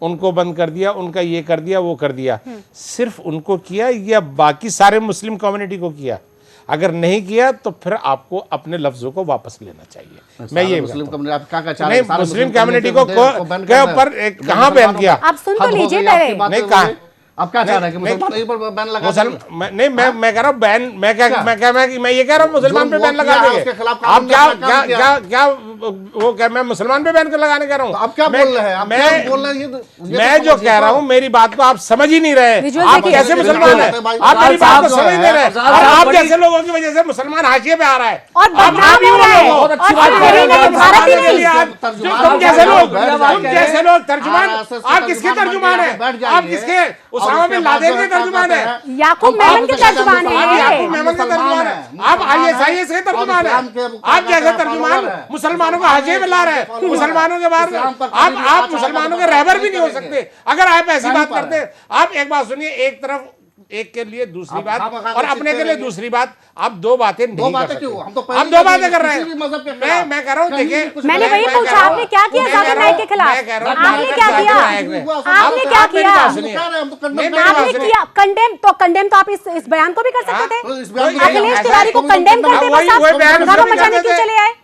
उनको बंद कर दिया, उनका ये कर दिया, वो कर दिया। सिर्फ उनको किया या बाकी सारे मुस्लिम कम्युनिटी को किया? अगर नहीं किया तो फिर आपको अपने लफ्जों को वापस लेना चाहिए। मैं ये मुस्लिम कम्युनिटी आप क्या चाह नहीं, मुस्लिम कम्युनिटी को के ऊपर कहाँ बैन किया? आप सुन तो लीजिए पहले। नहीं कहा, अब क्या चाह रहे हैं कि मुसलमान पर बैन लगा देंगे? नहीं, मैं कह रहा हूँ बैन, मैं ये कह रहा हूँ मुसलमान पे बैन लगा देंगे। आप क्या वो कह, मैं मुसलमान पे बैन लगाने कह रहा हूँ? आप क्या बोल रहे हैं? मैं जो कह रहा हूँ मेरी बात को आप समझ ही नहीं रहे। आप कैसे मुसलमान है? आप मेरी बात को समझ नहीं रहे और आप जैसे लोगों की वजह से मुसलमान हाशिए पे आ रहा है। और बदनाम हो रहा है। बहुत अच्छी बात और है। नहीं, भारत ही नहीं। तुम जैसे लोग तर्जुमान, आप किसके तर्जुमान है? आप किसके? उसामा बिन लादेन के तर्जुमान है, याकूब मेमन के तर्जुमान आप है। याकूब मेमन के तर्जुमान है, आप ISIS के तर्जुमान है। आप जैसे तर्जुमान मुसलमानों को हाशिए में ला रहे हैं, मुसलमानों के बारे में आप मुसलमानों के रहबर भी नहीं हो सकते अगर आप ऐसी बात करते हैं। आप एक बात सुनिए, एक तरफ एक के लिए दूसरी बात और अपने के लिए दूसरी बात, आप दो बातें नहीं कर सकते। आप दो बातें कर रहे हैं। मैं कह रहा हूँ, देखिए मैंने वही पूछा, आपने क्या किया जाकिर नाइक के खिलाफ? आपने क्या किया? आपने क्या किया? आपने किया कंडेम? तो कंडेम तो आप इस बयान को भी कर सकते थे। अखिलेश तिवारी को कंडेम करते बस आप हंगामा मचाने क्यों चले आए?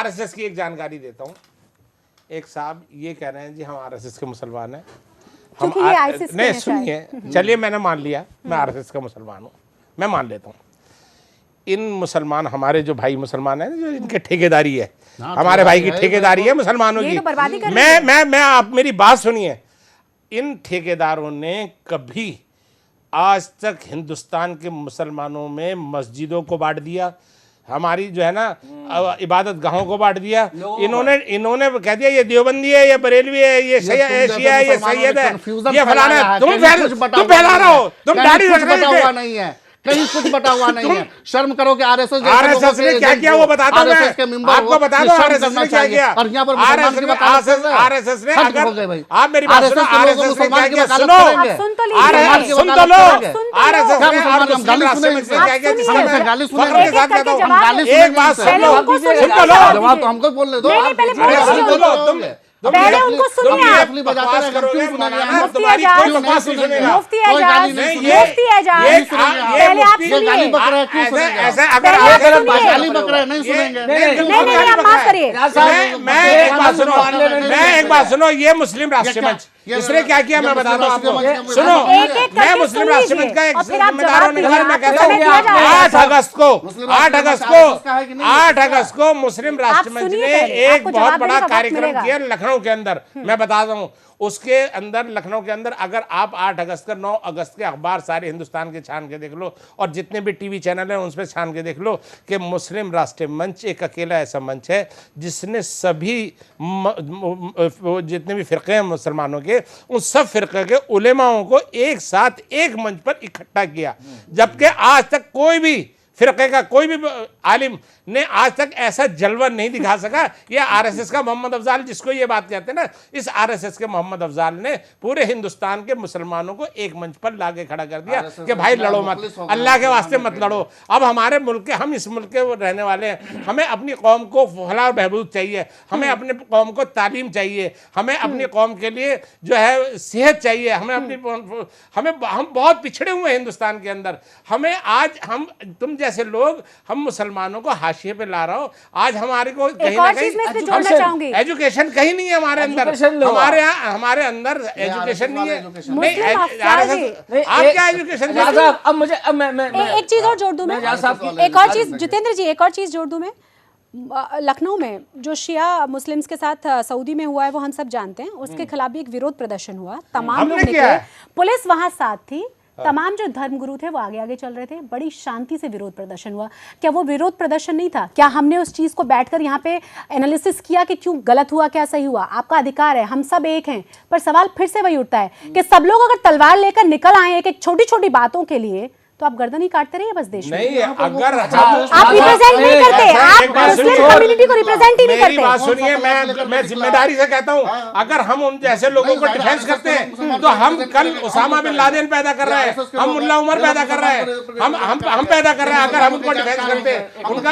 आरएसएस की एक जानकारी देता हूँ। एक साहब ये कह रहे हैं जी हम आरएसएस के मुसलमान हैं, हम क्योंकि ये ISIS के नहीं हैं सुनिए, चलिए मैंने मान लिया मैं आरएसएस का मुसलमान हूँ, मैं मान लेता हूँ। इन मुसलमान हमारे जो भाई मुसलमान हैं, जो इनके ठेकेदारी है, हमारे भाई की ठेकेदारी है मुसलमानों ये की। तो बर्बादी कर रहे हैं। मैं आप मेरी बात सुनिए, इन ठेकेदारों ने कभी आज तक हिंदुस्तान के मुसलमानों में मस्जिदों को बांट दिया, हमारी जो है ना इबादत गाहों को बांट दिया। इन्होंने कह दिया ये देवबंदी है, ये बरेलवी है, ये शिया है, ये सैयद है, ये फलाना है। तुम फैला रहे हो, तुम दाढ़ी रख रहे हो, नहीं है, कहीं कुछ बटा हुआ नहीं है। शर्म करो कि आरएसएस ने क्या किया वो बताता हूं मैं आपको, बता दो आरएसएस ने क्या किया। और यहाँ पर आरएसएस ने, अगर आप मेरी बात सुनो, आरएसएस ने क्या किया सुनो, सुन तो लीजिए, सुन तो लो, आरएसएस ने मुस्लिम राष्ट्र मंच ने क्या किया, जिसमें मैं गाली फख्र के साथ कहता हूं, गाली एक बात सुन लो, सुन तो लो, जवाब तो हमको बोलने दो। पहले उनको सुनिए आप। बकवास करोगे मौलाना, मुफ्ती तुम्हारी एजाज, कोई बकवास नहीं सुनेगा। मुफ्ती एजाज, नहीं, मुफ्ती एजाज, पहले आप सुनिए। ऐसे अगर पहले आप आप सुनिए। गाली बक रहे हैं, नहीं सुनेंगे। नहीं, आप माफ करिए। मैं एक बात सुनो, ये मुस्लिम राष्ट्रीय मंच इसने क्या किया मैं बताता हूँ आपको। सुनो, मैं मुस्लिम राष्ट्रीय मंच का एक जिम्मेदार होने के नाते मैं कहता हूँ 8 अगस्त को मुस्लिम राष्ट्रीय मंच ने एक बहुत बड़ा कार्यक्रम किया लखनऊ के अंदर। मैं बताता हूँ उसके अंदर, लखनऊ के अंदर, अगर आप 8 अगस्त का 9 अगस्त के अखबार सारे हिंदुस्तान के छान के देख लो और जितने भी टीवी चैनल हैं उन पर छान के देख लो कि मुस्लिम राष्ट्रीय मंच एक अकेला ऐसा मंच है जिसने सभी जितने भी फ़िरक़े हैं मुसलमानों के, उन सब फ़िरक़े के उलेमाओं को एक साथ एक मंच पर इकट्ठा किया। जबकि आज तक कोई भी फ़िरक़े का कोई भी आलिम ने आज तक ऐसा जलवा नहीं दिखा सका। ये आरएसएस का मोहम्मद अफजाल, जिसको ये बात कहते हैं ना, इस आरएसएस के मोहम्मद अफजाल ने पूरे हिंदुस्तान के मुसलमानों को एक मंच पर लाके खड़ा कर दिया कि भाई लड़ो मत, अल्लाह के वास्ते मत लड़ो। अब हमारे मुल्क के, हम इस मुल्क के रहने वाले हैं, हमें अपनी कौम को फलाह और बहबूद चाहिए, हमें अपने कौम को तालीम चाहिए, हमें अपनी कौम के लिए जो है सेहत चाहिए, हम बहुत पिछड़े हुए हैं हिंदुस्तान के अंदर। हमें आज तुम जैसे लोग हम मुसलमानों को हाशिए पे ला रहा हो। आज हमारे को कहीं ना कहीं एजुकेशन कहीं नहीं है हमारे अंदर, हमारे अंदर एजुकेशन नहीं है। आप क्या एजुकेशन? अब मुझे एक चीज और जोड़ दूं मैं, एक और चीज जितेंद्र जी, एक और चीज जोड़ दूं मैं। लखनऊ में जो शिया मुस्लिम्स के साथ सऊदी में हुआ है वो हम सब जानते हैं, उसके खिलाफ भी एक विरोध प्रदर्शन हुआ, तमाम लोग निकले, पुलिस वहां साथ थी, तमाम जो धर्मगुरु थे वो आगे आगे चल रहे थे, बड़ी शांति से विरोध प्रदर्शन हुआ। क्या वो विरोध प्रदर्शन नहीं था? क्या हमने उस चीज को बैठकर यहाँ पे एनालिसिस किया कि क्यों गलत हुआ, क्या सही हुआ? आपका अधिकार है, हम सब एक हैं, पर सवाल फिर से वही उठता है कि सब लोग अगर तलवार लेकर निकल आए एक छोटी छोटी बातों के लिए, तो आप गर्दन ही काटते रहिए बस देश में। नहीं, अगर आप रिप्रेजेंट नहीं करते, आप मुस्लिम कम्युनिटी को रिप्रेजेंट ही नहीं करते। मेरी बात सुनिए, मैं जिम्मेदारी से कहता हूँ, अगर हम उन जैसे लोगों को डिफेंस करते हैं तो हम कल उसामा बिन लादेन पैदा कर रहे हैं, हम मुल्ला उमर पैदा कर रहे हैं, हम पैदा कर रहे हैं। अगर हम उनको डिफेंस करते हैं, उनका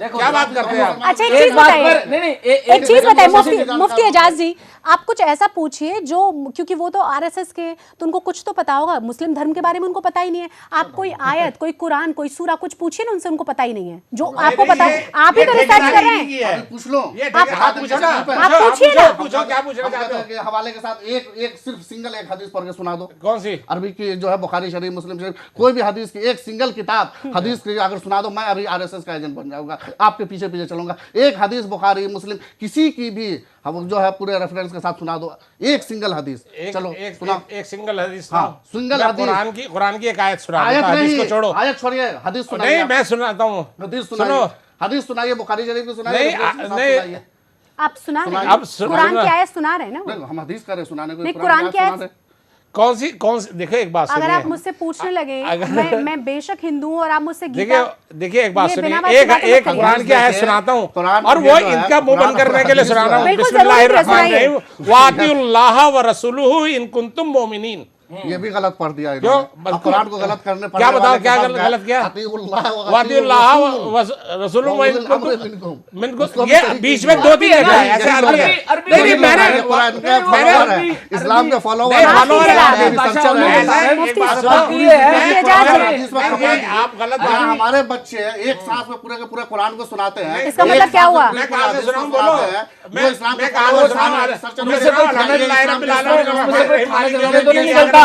क्या बात करते हैं आप? अच्छा एक चीज बताइए, एक चीज बताइए मुफ्ती एजाज जी, आप कुछ ऐसा पूछिए जो, क्योंकि वो तो आरएसएस के, तो उनको कुछ तो पता होगा, मुस्लिम धर्म के बारे में उनको पता ही नहीं है। आप कोई आयत, कोई कुरान, कोई सूरा कुछ पूछिए ना उनसे, उनको पता ही नहीं है जो आपको पता है। आप ही तो रिसर्च कर रहे हैं, पूछ लो, आप पूछिए ना, पूछो क्या पूछना चाहते हो? के हवाले के साथ एक सिर्फ सिंगल एक हदीस पढ़ के सुना दो। कौन सी? अरबी की जो है, बुखारी शरीफ, मुस्लिम शरीफ, कोई भी हदीस की एक सिंगल किताब हदीस की अगर सुना दो, मैं अभी आरएसएस का एजेंट बन जाऊंगा, आपके पीछे पीछे चलूंगा। एक हदीस बुखारी मुस्लिम किसी की भी हम जो है पूरे रेफरेंस के साथ सुना दो, एक सिंगल हदीस। चलो सुना, एक सिंगल हदीस। सिंगल हदीस, कुरान की एक आयत सुना। आयत हदीस को छोड़ो, आयत छोड़िए, हदीस सुनाइए। नहीं, मैं सुनाता हूँ, हदीस सुनाइए, हदीस सुनाइए, बुखारी शरीफ की सुनाइए। नहीं, आप सुना रहे हैं, अब कुरान की आयत सुना रहे हैं ना? हम हदीस कर रहे सुनाने को, कुरान की आयत कौन सी? देखो एक बात सुनिए, अगर आप मुझसे पूछने लगे, मैं बेशक हिंदू हूँ और आप मुझसे देखिए एक बात सुनिए, एक कुरान की आयत सुनाता हूँ और वो इनका मुंह बंद करने के लिए सुना रहा हूँ। बिस्मिल्लाहिर्रहमानिर्रहीम, वातिउल्लाह व रसूलुहु इन कुंतुम मोमिनीन। ये भी गलत पढ़ दिया इन्होंने, कुरान को गलत करने पर क्या बताओ, क्या गलत किया? ये बीच में 2-3 लिखा है, ऐसे अरबी मैंने इस्लाम के फॉलोअर आप गलत, हमारे बच्चे एक साथ में पूरे के पूरे कुरान को सुनाते हैं। इसका मतलब क्या हुआ? मैं कहाँ से सुनाऊं? बोलो, मैं कहाँ से सुनाऊं?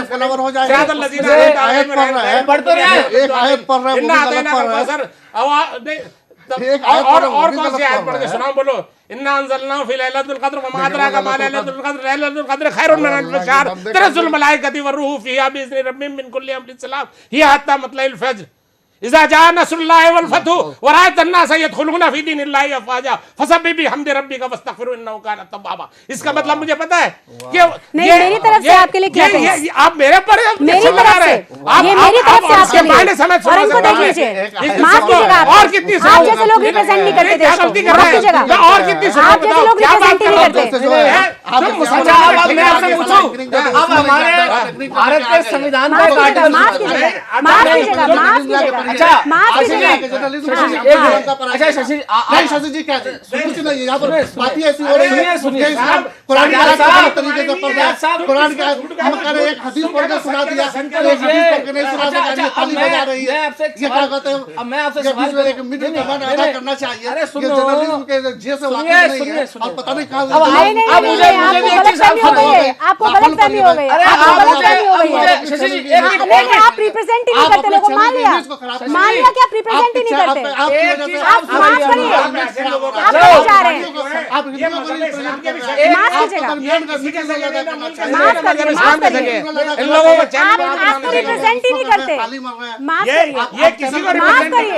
फॉलोवर हो जाएगा। आयत पढ़ तो रहे हैं, एक आयत पढ़ रहे हैं, वो भी गलत पढ़ रहे हैं। और कौन सी आयत पढ़ के सुनाओ, बोलो। इन्ना अंज़लनाहु फी लैलतिल क़द्र वमा अदराका मा लैलतुल क़द्र, लैलतुल क़द्र खैरुन मिन अल्फ़ि शहर तनज़्ज़ुलुल मलाइकतु वरूहु फ़ीहा बिइज़्नि रब्बिहिम मिन कुल्लि अमरिन सलाम हिया हत्ता मतलइल फ़ज्र इज़ा जाअ नस्रुल्लाहि वल फ़तहु व रअयत अन्नास यदख़ुलूना फ़ी दीनिल्लाहि अफ़वाजा फसब्बिह बिहम्दि रब्बिका वस्तग़फ़िरहु इन्नहु काना तव्वाबा। इसका मतलब मुझे पता है कि नहीं, मेरी तरफ से आपके लिए क्या कहें? आप मेरे पर मेरी तरफ से, ये मेरी तरफ से आपके लिए। और इनको देख लीजिए, माफ कीजिएगा आप, और कितनी आप जैसे लोग रिप्रेजेंट नहीं करते देश को, माफ कीजिएगा, और कितनी आप जैसे लोग रिप्रेजेंट ही नहीं करते। अब मैं आपसे पूछूं, अब हमारे भारत के संविधान का एक आर्टिकल, माफ कीजिएगा, माफ कीजिएगा, माफ कीजिएगा, अच्छा माफ कीजिएगा। अच्छा शशि नहीं शशि जी क्या कुछ नहीं, यहाँ पर बातें ऐसी हो रही है। सुनिए कुरान की आयत गलत तरीके से पढ़ रहा है। कुरान की हम कह रहे हैं एक हदीस पढ़ के सुना दिया, एक हदीस पढ़ के नहीं सुना दिया, ताली बजा रही है। ये क्या कहते हैं? अब मैं आपसे बीच में एक मिडिल कमांड अदा करना चाहिए। ये जर्नलिज्म के जे से वाकिफ नहीं है और पता नहीं कहाँ नहीं नहीं नहीं, आपको गलतफहमी हो गई है, आपको गलतफहमी हो गई है, आपको गलतफहमी हो गई है। शशि जी नहीं, आप रिप्रेजेंट ही नहीं करते लोगों को, मान लिया कि आप रिप्रेजेंट ही नहीं करते। आप माफ करिए, आप नहीं जा रहे हैं, माफ कीजिएगा, माफ करिए, माफ करिए, इन लोगों को चैन आप तो रिप्रेजेंट ही नहीं करते, माफ करिए, ये किसी को माफ रिप्रेजेंट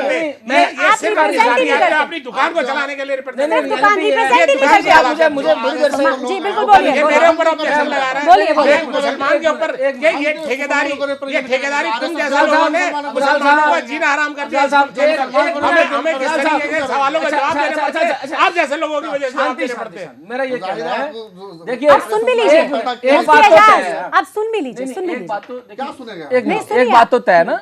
नहीं करिए, करते। आप रिप्रेजेंट ही नहीं करते, अपनी दुकान को चलाने के लिए रिप्रेजेंट सिर्फ दुकान रिप्रेजेंट ही नहीं करते आप। मुझे बड़ी देर से जी बिल्कुल बोलिए, ये मेरे ऊपर ऑब्जेक्शन लगा रहा है। बोलिए, बोलिए। एक मुसलमान के ऊपर ये ठेकेदारी तुम जैसा लोगों ने मुसलमानों को जीना हराम कर दिया। हमें किस तरीके के सवालों का जवाब देने पड़ते हैं, आप जैसे लोगों की वजह से जवाब देने पड़ते हैं। मेरा ये कहना है, देखिए आप सुन भी लीजिए, एक बात तो तय है, आप सुन भी लीजिए, सुन भी एक लीजिए। बात तो क्या सुनेगा? एक बात तो तय है ना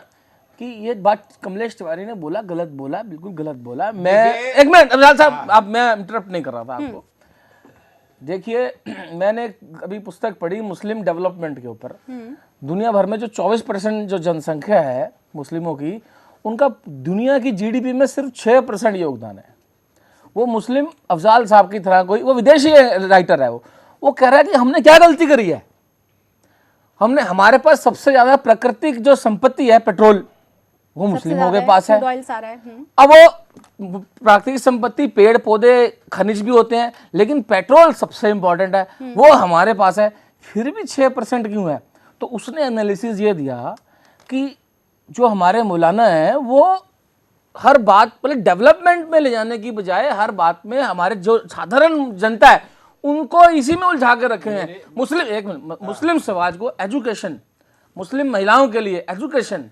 कि ये बात कमलेश तिवारी ने बोला, गलत बोला, बिल्कुल गलत बोला। मैं एक मिनट अफजाल साहब, अब मैं इंटरप्ट नहीं कर रहा था आपको। देखिए मैंने अभी पुस्तक पढ़ी मुस्लिम डेवलपमेंट के ऊपर। दुनिया भर में जो 24% जो जनसंख्या है मुस्लिमों की, उनका दुनिया की जीडीपी में सिर्फ 6% योगदान है। वो मुस्लिम अफजाल साहब की तरह कोई, वो विदेशी राइटर है, वो कह रहा है कि हमने क्या गलती करी है। हमने, हमारे पास सबसे ज्यादा प्राकृतिक जो संपत्ति है पेट्रोल, वो मुस्लिमों के पास है। अब वो प्राकृतिक संपत्ति, पेड़ पौधे, खनिज भी होते हैं, लेकिन पेट्रोल सबसे इंपॉर्टेंट है, वो हमारे पास है, फिर भी 6% क्यों है? तो उसने एनालिसिस ये दिया कि जो हमारे मौलाना है वो हर बात मतलब डेवलपमेंट में ले जाने की बजाय हर बात में हमारे जो साधारण जनता है उनको इसी में उलझा के रखे हैं। मुस्लिम, एक मिनट, मुस्लिम समाज को एजुकेशन, मुस्लिम महिलाओं के लिए एजुकेशन,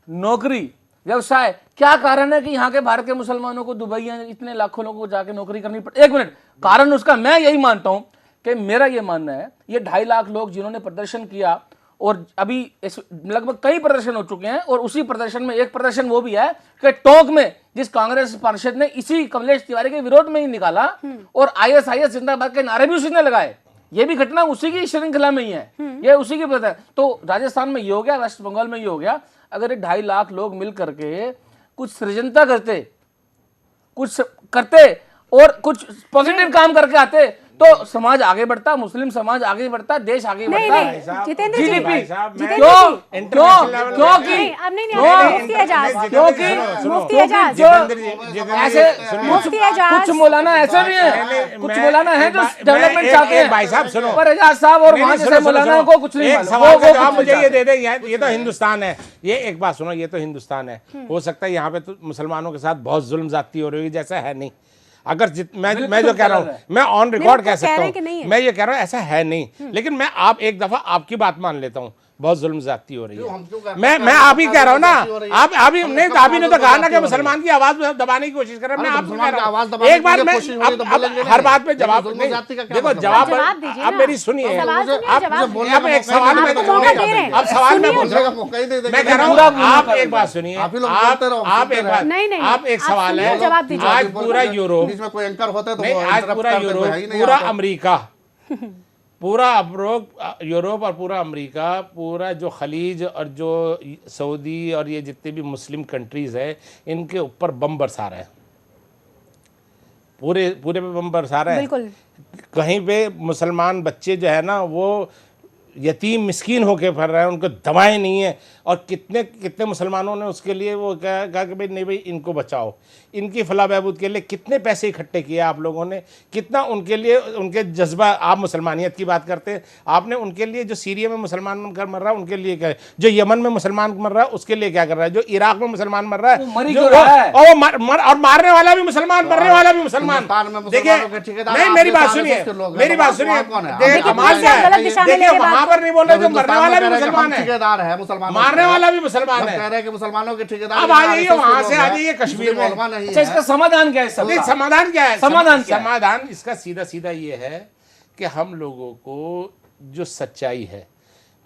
नौकरी, व्यवसाय, क्या कारण है कि यहाँ के भारत के मुसलमानों को दुबई इतने लाखों लोगों को जाके नौकरी करनी पड़ती? एक मिनट, कारण उसका मैं यही मानता हूं कि मेरा ये मानना है, ये 2.5 लाख लोग जिन्होंने प्रदर्शन किया, और अभी लगभग कई प्रदर्शन हो चुके हैं, और उसी प्रदर्शन में एक प्रदर्शन वो भी है कि टोंक में जिस कांग्रेस पार्षद ने इसी कमलेश तिवारी के विरोध में ही निकाला और ISIS जिंदाबाद के नारे भी उसने लगाए, ये भी घटना उसी की श्रृंखला में ही है, ये उसी की पता है। तो राजस्थान में ये हो गया, वेस्ट बंगाल में ये हो गया। अगर ये 2.5 लाख लोग मिल करके कुछ सृजनता करते, कुछ करते और कुछ पॉजिटिव काम करके आते, तो समाज आगे बढ़ता, मुस्लिम समाज आगे बढ़ता, देश आगे बढ़ता। जितेंद्र जी, भाई साहब, मैं कुछ मौलाना ऐसे भी हैं, कुछ मौलाना हैं जो डेवलपमेंट चाहते हैं। भाई साहब सुनो, पर एजाज साहब और वहां जैसे मौलाना को कुछ नहीं एक सवाल का जवाब मुझे ये दे दे, ये तो हिंदुस्तान है, ये एक बात सुनो, ये तो हिंदुस्तान है, हो सकता है यहाँ पे तो मुसलमानों के साथ बहुत जुल्म ज्यादती हो रही है, जैसा है नहीं। अगर मैं जो कह रहा हूँ, मैं ऑन रिकॉर्ड कह सकता हूँ, मैं ये कह रहा हूँ ऐसा है नहीं, लेकिन मैं आप एक दफा आपकी बात मान लेता हूँ, बहुत जुल्म ज्यादती हो रही है। मैं आप ही कह रहा हूँ ना, आप अभी नहीं, आप ही ने तो कहा ना कि मुसलमान की आवाज दबाने की कोशिश कर रहे हैं। मैं आपको कह रहा हूँ, एक बार मैं हर बात में जवाब नहीं, देखो जवाब आप मेरी सुनिए, आप एक सवाल में, अब सवाल में मैं कह रहा हूँ, आप एक बात सुनिए, आप एक बात, आप एक सवाल है, आज पूरा यूरोप, आज पूरा यूरोप, पूरा अमेरिका, पूरा यूरोप और पूरा अमेरिका, पूरा जो खलीज और जो सऊदी और ये जितने भी मुस्लिम कंट्रीज है, इनके ऊपर बम बरसा रहे हैं, पूरे पे बम बरसा रहे हैं। कहीं पे मुसलमान बच्चे जो है ना, वो यतीम मिस्कीन होके फिर रहे हैं, उनको दवाएं नहीं है। और कितने कितने मुसलमानों ने उसके लिए वो कहा कि भाई नहीं भाई इनको बचाओ, इनकी फलाह बहबूद के लिए कितने पैसे इकट्ठे किए आप लोगों ने, कितना उनके लिए उनके जज्बा। आप मुसलमानियत की बात करते हैं, आपने उनके लिए जो सीरिया में मुसलमान मर रहा है उनके लिए क्या है, जो यमन में मुसलमान मर रहा है उसके लिए क्या कर रहा है, जो इराक में मुसलमान मर रहा है, और वो मारने वाला भी मुसलमान, मरने वाला भी मुसलमान। देखिए नहीं, मेरी बात सुनिए, मेरी बात सुनिए, कमाल क्या है, देखिए वहां पर नहीं बोल रहे, जो मरने वाला भी मुसलमान है, मारने वाला भी मुसलमान है। कह रहे हैं कि मुसलमानों के ठेकेदार अब आ जाइए वहां से, आ जाइए कश्मीर में। अच्छा, इसका समाधान क्या है? समाधान क्या है? समाधान इसका सीधा सीधा ये है कि हम लोगों को जो सच्चाई है,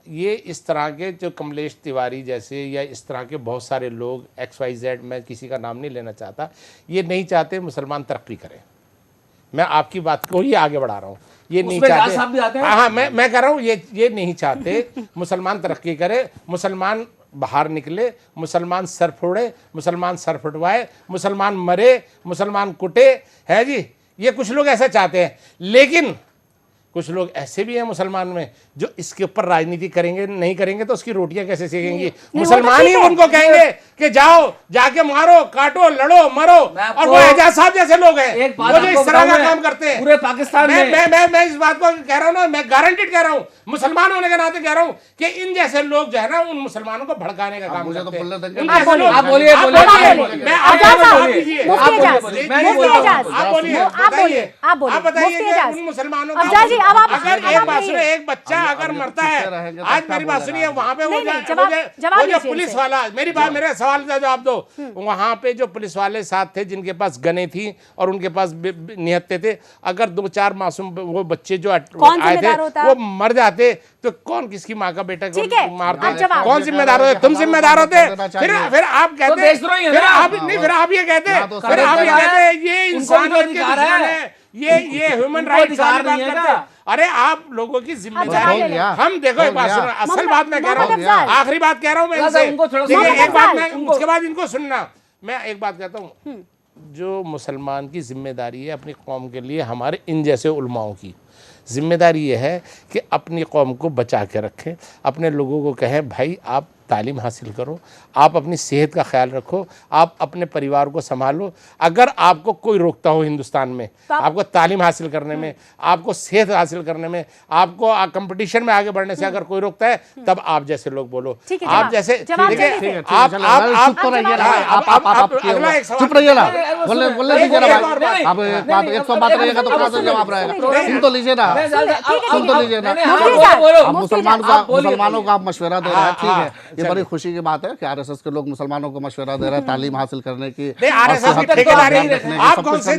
ये इस तरह के जो कमलेश तिवारी जैसे या इस तरह के बहुत सारे लोग XYZ, मैं किसी का नाम नहीं लेना चाहता, ये नहीं चाहते मुसलमान तरक्की करें। मैं आपकी बात को ही आगे बढ़ा रहा हूँ, ये नहीं चाहते। हाँ, मैं कह रहा हूँ ये नहीं चाहते मुसलमान तरक्की करे, मुसलमान बाहर निकले, मुसलमान सर फोड़े, मुसलमान सर फुटवाए, मुसलमान मरे, मुसलमान कुटे, है जी। ये कुछ लोग ऐसा चाहते हैं, लेकिन कुछ लोग ऐसे भी हैं मुसलमान में जो इसके ऊपर राजनीति करेंगे, नहीं करेंगे तो उसकी रोटियां कैसे सेकेंगी। मुसलमान ही उनको कहेंगे कि जाओ जाके मारो, काटो, लड़ो, मरो। और वो एजाज साहब जैसे लोग हैं वो जो इस तरह का काम करते हैं पूरे पाकिस्तान में। मैं इस बात को कह रहा हूँ ना, मैं गारंटेड कह रहा हूँ, मुसलमान होने के नाते कह रहा हूँ कि इन जैसे लोग जो है ना उन मुसलमानों को भड़काने का काम करते हैं। आप बोलिए, आप बताइए उन मुसलमानों का, अगर एक बात सुनिए, एक बच्चा अगर मरता है, आज मेरी बात सुनिए, वहां पे वो जो पुलिस वाला, मेरे सवाल का जवाब दो, वहां पे जो पुलिस वाले साथ थे जिनके पास गने थी और उनके पास निहत्ते थे, अगर 2-4 मासूम वो बच्चे जो आए थे वो मर जाते तो कौन किसकी माँ का बेटा मारते? कौन जिम्मेदार होते? तुम जिम्मेदार होते। फिर आप कहते, फिर आप ये कहते ये इंसानियत के दुश्मन है, ये ह्यूमन राइट्स वाली बात करते हैं। अरे आप लोगों की जिम्मेदारी, हम देखो एक बात सुनो, असल बात मैं कह रहा हूँ, आखिरी बात कह रहा हूँ मैं इनसे, एक बात मैं, उसके बाद इनको सुनना। मैं एक बात कहता हूँ, जो मुसलमान की जिम्मेदारी है अपनी कौम के लिए, हमारे इन जैसे उलमाओं की जिम्मेदारी ये है कि अपनी कौम को बचा के रखें, अपने लोगों को कहें भाई आप तालीम हासिल करो, आप अपनी सेहत का ख्याल रखो, आप अपने परिवार को संभालो। अगर आपको कोई रोकता हो हिंदुस्तान में आपको तालीम हासिल करने में, आपको सेहत हासिल करने में, आपको कंपटीशन में आगे बढ़ने से अगर कोई रोकता है, तब आप जैसे लोग बोलो, आप जैसे देखिए आप अगला एक चुप रहिए ना, बोलने दीजिए ना भाई, आप एक सौ बात रहिएगा तो थोड़ा सा जवाब रहेगा, सुन तो लीजिए ना, सुन तो लीजिए ना। मुसलमानों को आप मशवरा दे रहे हैं, ठीक है, ये बड़ी खुशी की बात है कि आरएसएस के लोग मुसलमानों को मशवरा दे रहे हैं तालीम हासिल करने की। आरएसएस की ठेकेदारी, आप कौन से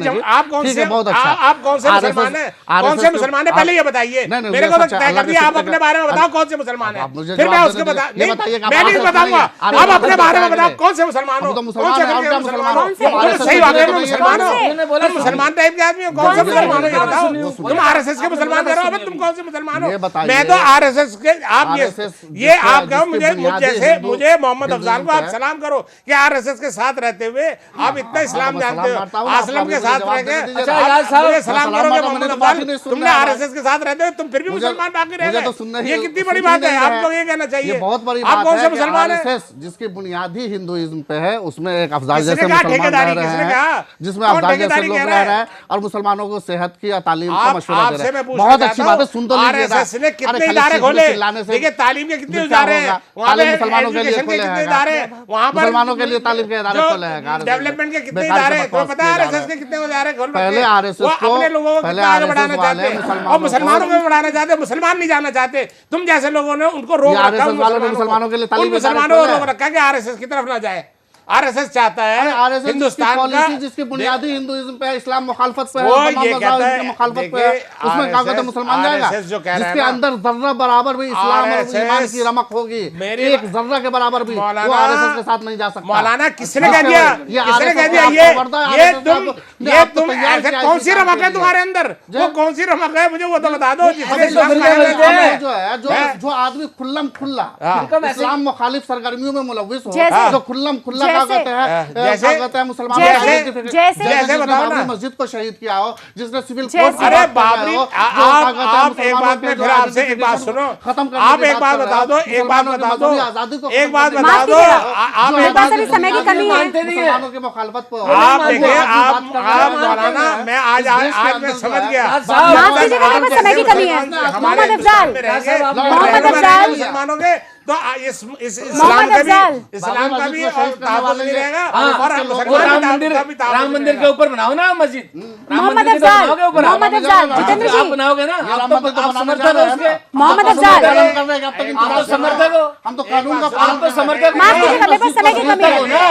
मुसलमान हैं? कौन से मुसलमान है पहले ये बताइए, मेरे को तो तय कर दिया, आप अपने बारे में बताओ कौन से मुसलमान है, फिर मैं उसके मैं नहीं बताऊंगा, आप अपने बारे में बताओ कौन से मुसलमान हो, कौन से मुसलमान हो, सही बात है, मुसलमान हो, मुसलमान टाइप के आदमी हो, कौन से मुसलमान हो ये बताओ। तुम आरएसएस के मुसलमान कह रहे हो, तुम कौन से मुसलमान हो? मैं तो आरएसएस के, आप ये आप कहो मुझे मोहम्मद अफजाल को आप सलाम करो कि आरएसएस के साथ रहते हुए आप इतना इस्लाम जानते हो, आसलम के साथ रह के मुझे सलाम करोगे मोहम्मद अफजाल, तुमने आरएसएस के साथ रहते हुए तुम फिर भी मुसलमान बाकी रह गए, ये कितनी बड़ी बात है, आपको ये कहना चाहिए। बहुत बड़ी आप कौन से मुसलमान है? जिसकी बुनियादी हिंदुइज्म पे है उसमें एक अफजाल जैसे मुसलमान रह रहे हैं, जिसमें अफजाल जैसे लोग रह रहे हैं और मुसलमानों को सेहत की तालीम का मशवरा दे रहे हैं। बहुत अच्छी बात है, सुन तो लीजिए ना, आरएसएस ने कितने इदारे खोले, देखिए तालीम के कितने इदारे हैं, मुसलमानों के लिए खोले हैं, वहाँ पर मुसलमानों के लिए तालीम के इदारे खोले हैं, डेवलपमेंट के कितने इदारे हैं, तो पता है आरएसएस के कितने इदारे खोल रखे हैं। पहले आरएसएस को अपने लोगों को कितना आगे बढ़ाना चाहते हैं और मुसलमानों को बढ़ाना चाहते हैं, मुसलमान नहीं जाना चाहते। तुम जैसे लोगों ने उनको रोक रखा, मुसलमानों के लिए तालीम मुसलमानों को रोक रखा कि आरएसएस की तरफ ना जाए। आरएसएस चाहता है हिंदुस्तान का, जिसकी बुनियादी हिंदुइज्म पे इस्लाम मुखालफत पे है, मुखालफत पे है, उसमें क्या कहते हैं मुसलमान जाएगा, जिसके अंदर जर्रा बराबर भी इस्लाम और ईमान की रमक होगी, एक जर्रा के बराबर भी, वो आरएसएस के साथ नहीं जा सकता। मौलाना किसने कह दिया, किसने कह दिया ये तुम कौन सी रमक है तुम्हारे अंदर, वो कौन सी रमक है मुझे वो तो बता दो। जो आदमी खुल्लम खुल्ला इस्लाम मुखालिफ सरगर्मियों में मुलव्विस हो, जो खुल्लम खुल्ला स्वागत है, जैसे स्वागत है मुसलमानों जैसे- का, जैसे- जैसे बताओ ना। बाबरी मस्जिद को शहीद किया हो, जिसने सिविल जैसे- कोड अरे बाबरी, आप एक बात में फिर आपसे एक बात सुनो, आप एक बात बता दो, एक बात बता दो, एक बात बता माफ दो, कीजिएगा। आप मेरे पास अभी समय की कमी है। मुसलमानों की मुखालफत पर आप देखिए, आप मौलाना, मैं आज मैं समझ गया। माफ कीजिएगा, मेरे पास समय की कमी है। मोहम्मद अफजाल, मोहम्मद अफजाल, मुसलमानों के तो इस मोहम्मद अफजाल, इस्लाम का भी और तहफ़्फ़ुज़ नहीं रहेगा, और और मुसलमान राम का मंदिर, भी तहफ़्फ़ुज़ राम मंदिर नहीं के ऊपर बनाओ ना मस्जिद, राम मोहम्मद मंदिर के अफजाल, बनाओगे ऊपर, मोहम्मद अफजाल, जितेंद्र आप जी, बनाओगे ना, आप तो समर्थक हो उसके, मोहम्मद अफजाल, आप तो समर्थक हो, हम तो कानून का आप तो समर्थक माफ कीजिएगा, मेरे पास समय की कमी है।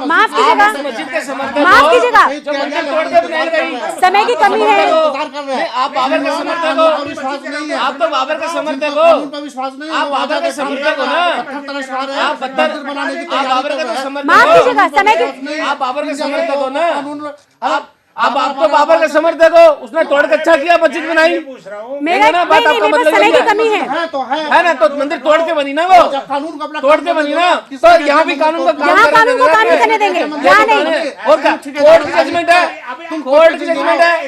माफ कीजिएगा, मस्जिद के समर्थक माफ हो, कीजिएगा, जो मंदिर तोड़ के बनाई गई, समय की कमी है। नहीं, आप बाबर के समर्थक हो, आप तो बाबर के समर्थक हो, विश्वास नहीं, आप बाबर के समर्थक हो ना, आप पत्थर बनाने की आप बाबर के तो समर्थक माफ हो, कीजिएगा, समय की आप बाबर के समर्थक हो ना, आप तो बाबर के समर्थक हो, उसने तोड़ के अच्छा किया, मस्जिद बनाई, मेरा ना, नहीं, बात नहीं, आपका मेरे पास मतलब समय यही की कमी है। है ना, तो मंदिर तोड़ के बनी ना वो, कानून को अपना तोड़ के बनी ना, तो यहाँ भी कानून का काम यहाँ करने कानून को देंगे। कानून करने देंगे, यहाँ नहीं। और क्या, कोर्ट की जजमेंट है, कोर्ट की जजमेंट है,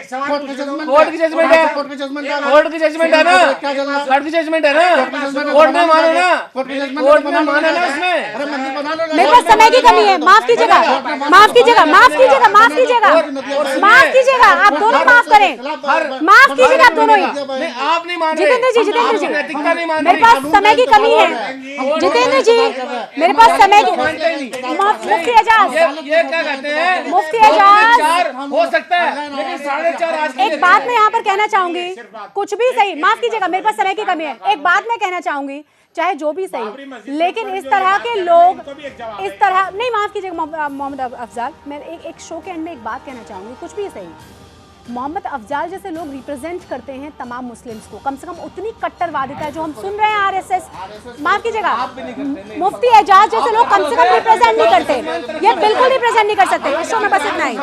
कोर्ट की जजमेंट है, कोर्ट की जजमेंट है ना, कोर्ट की जजमेंट है ना, कोर्ट ने मानो ना, कोर्ट ने माना ना उसमें, मेरे पास समय की कमी है। माफ कीजिएगा, माफ कीजिएगा, माफ कीजिएगा, माफ कीजिएगा, माफ कीजिएगा, आप दोनों माफ करें, माफ कीजिएगा आप दोनं ही। नहीं आप नहीं मान रहे, जितेंद्र जी, जितेंद्र जी, आप नैतिकता नहीं मान मेरे रही, पास समय की कमी है। जितेंद्र जी, मेरे पास समय की, मुफ्ती एजाज, ये क्या कहते हैं, मुफ्ती एजाज, 4 हो सकता है, लेकिन 4.5 आज एक बात मैं यहाँ पर कहना चाहूंगी, कुछ भी सही, माफ कीजिएगा, मेरे पास समय की कमी है। एक बात मैं कहना चाहूंगी, चाहे जो भी सही, लेकिन इस तरह के लोग, इस तरह नहीं, माफ कीजिएगा मोहम्मद अफजाल, मैं एक शो के एंड में एक बात कहना चाहूंगी, कुछ भी सही, मोहम्मद अफजाल जैसे लोग रिप्रेजेंट करते हैं तमाम मुस्लिम्स को, कम से कम उतनी कट्टरवादिता जो हम सुन रहे हैं आरएसएस, माफ कीजिएगा, मुफ्ती एजाज जैसे लोग कम से कम रिप्रेजेंट नहीं करते, ये बिल्कुल रिप्रेजेंट नहीं कर सकते। इस शो में बस इतना ही।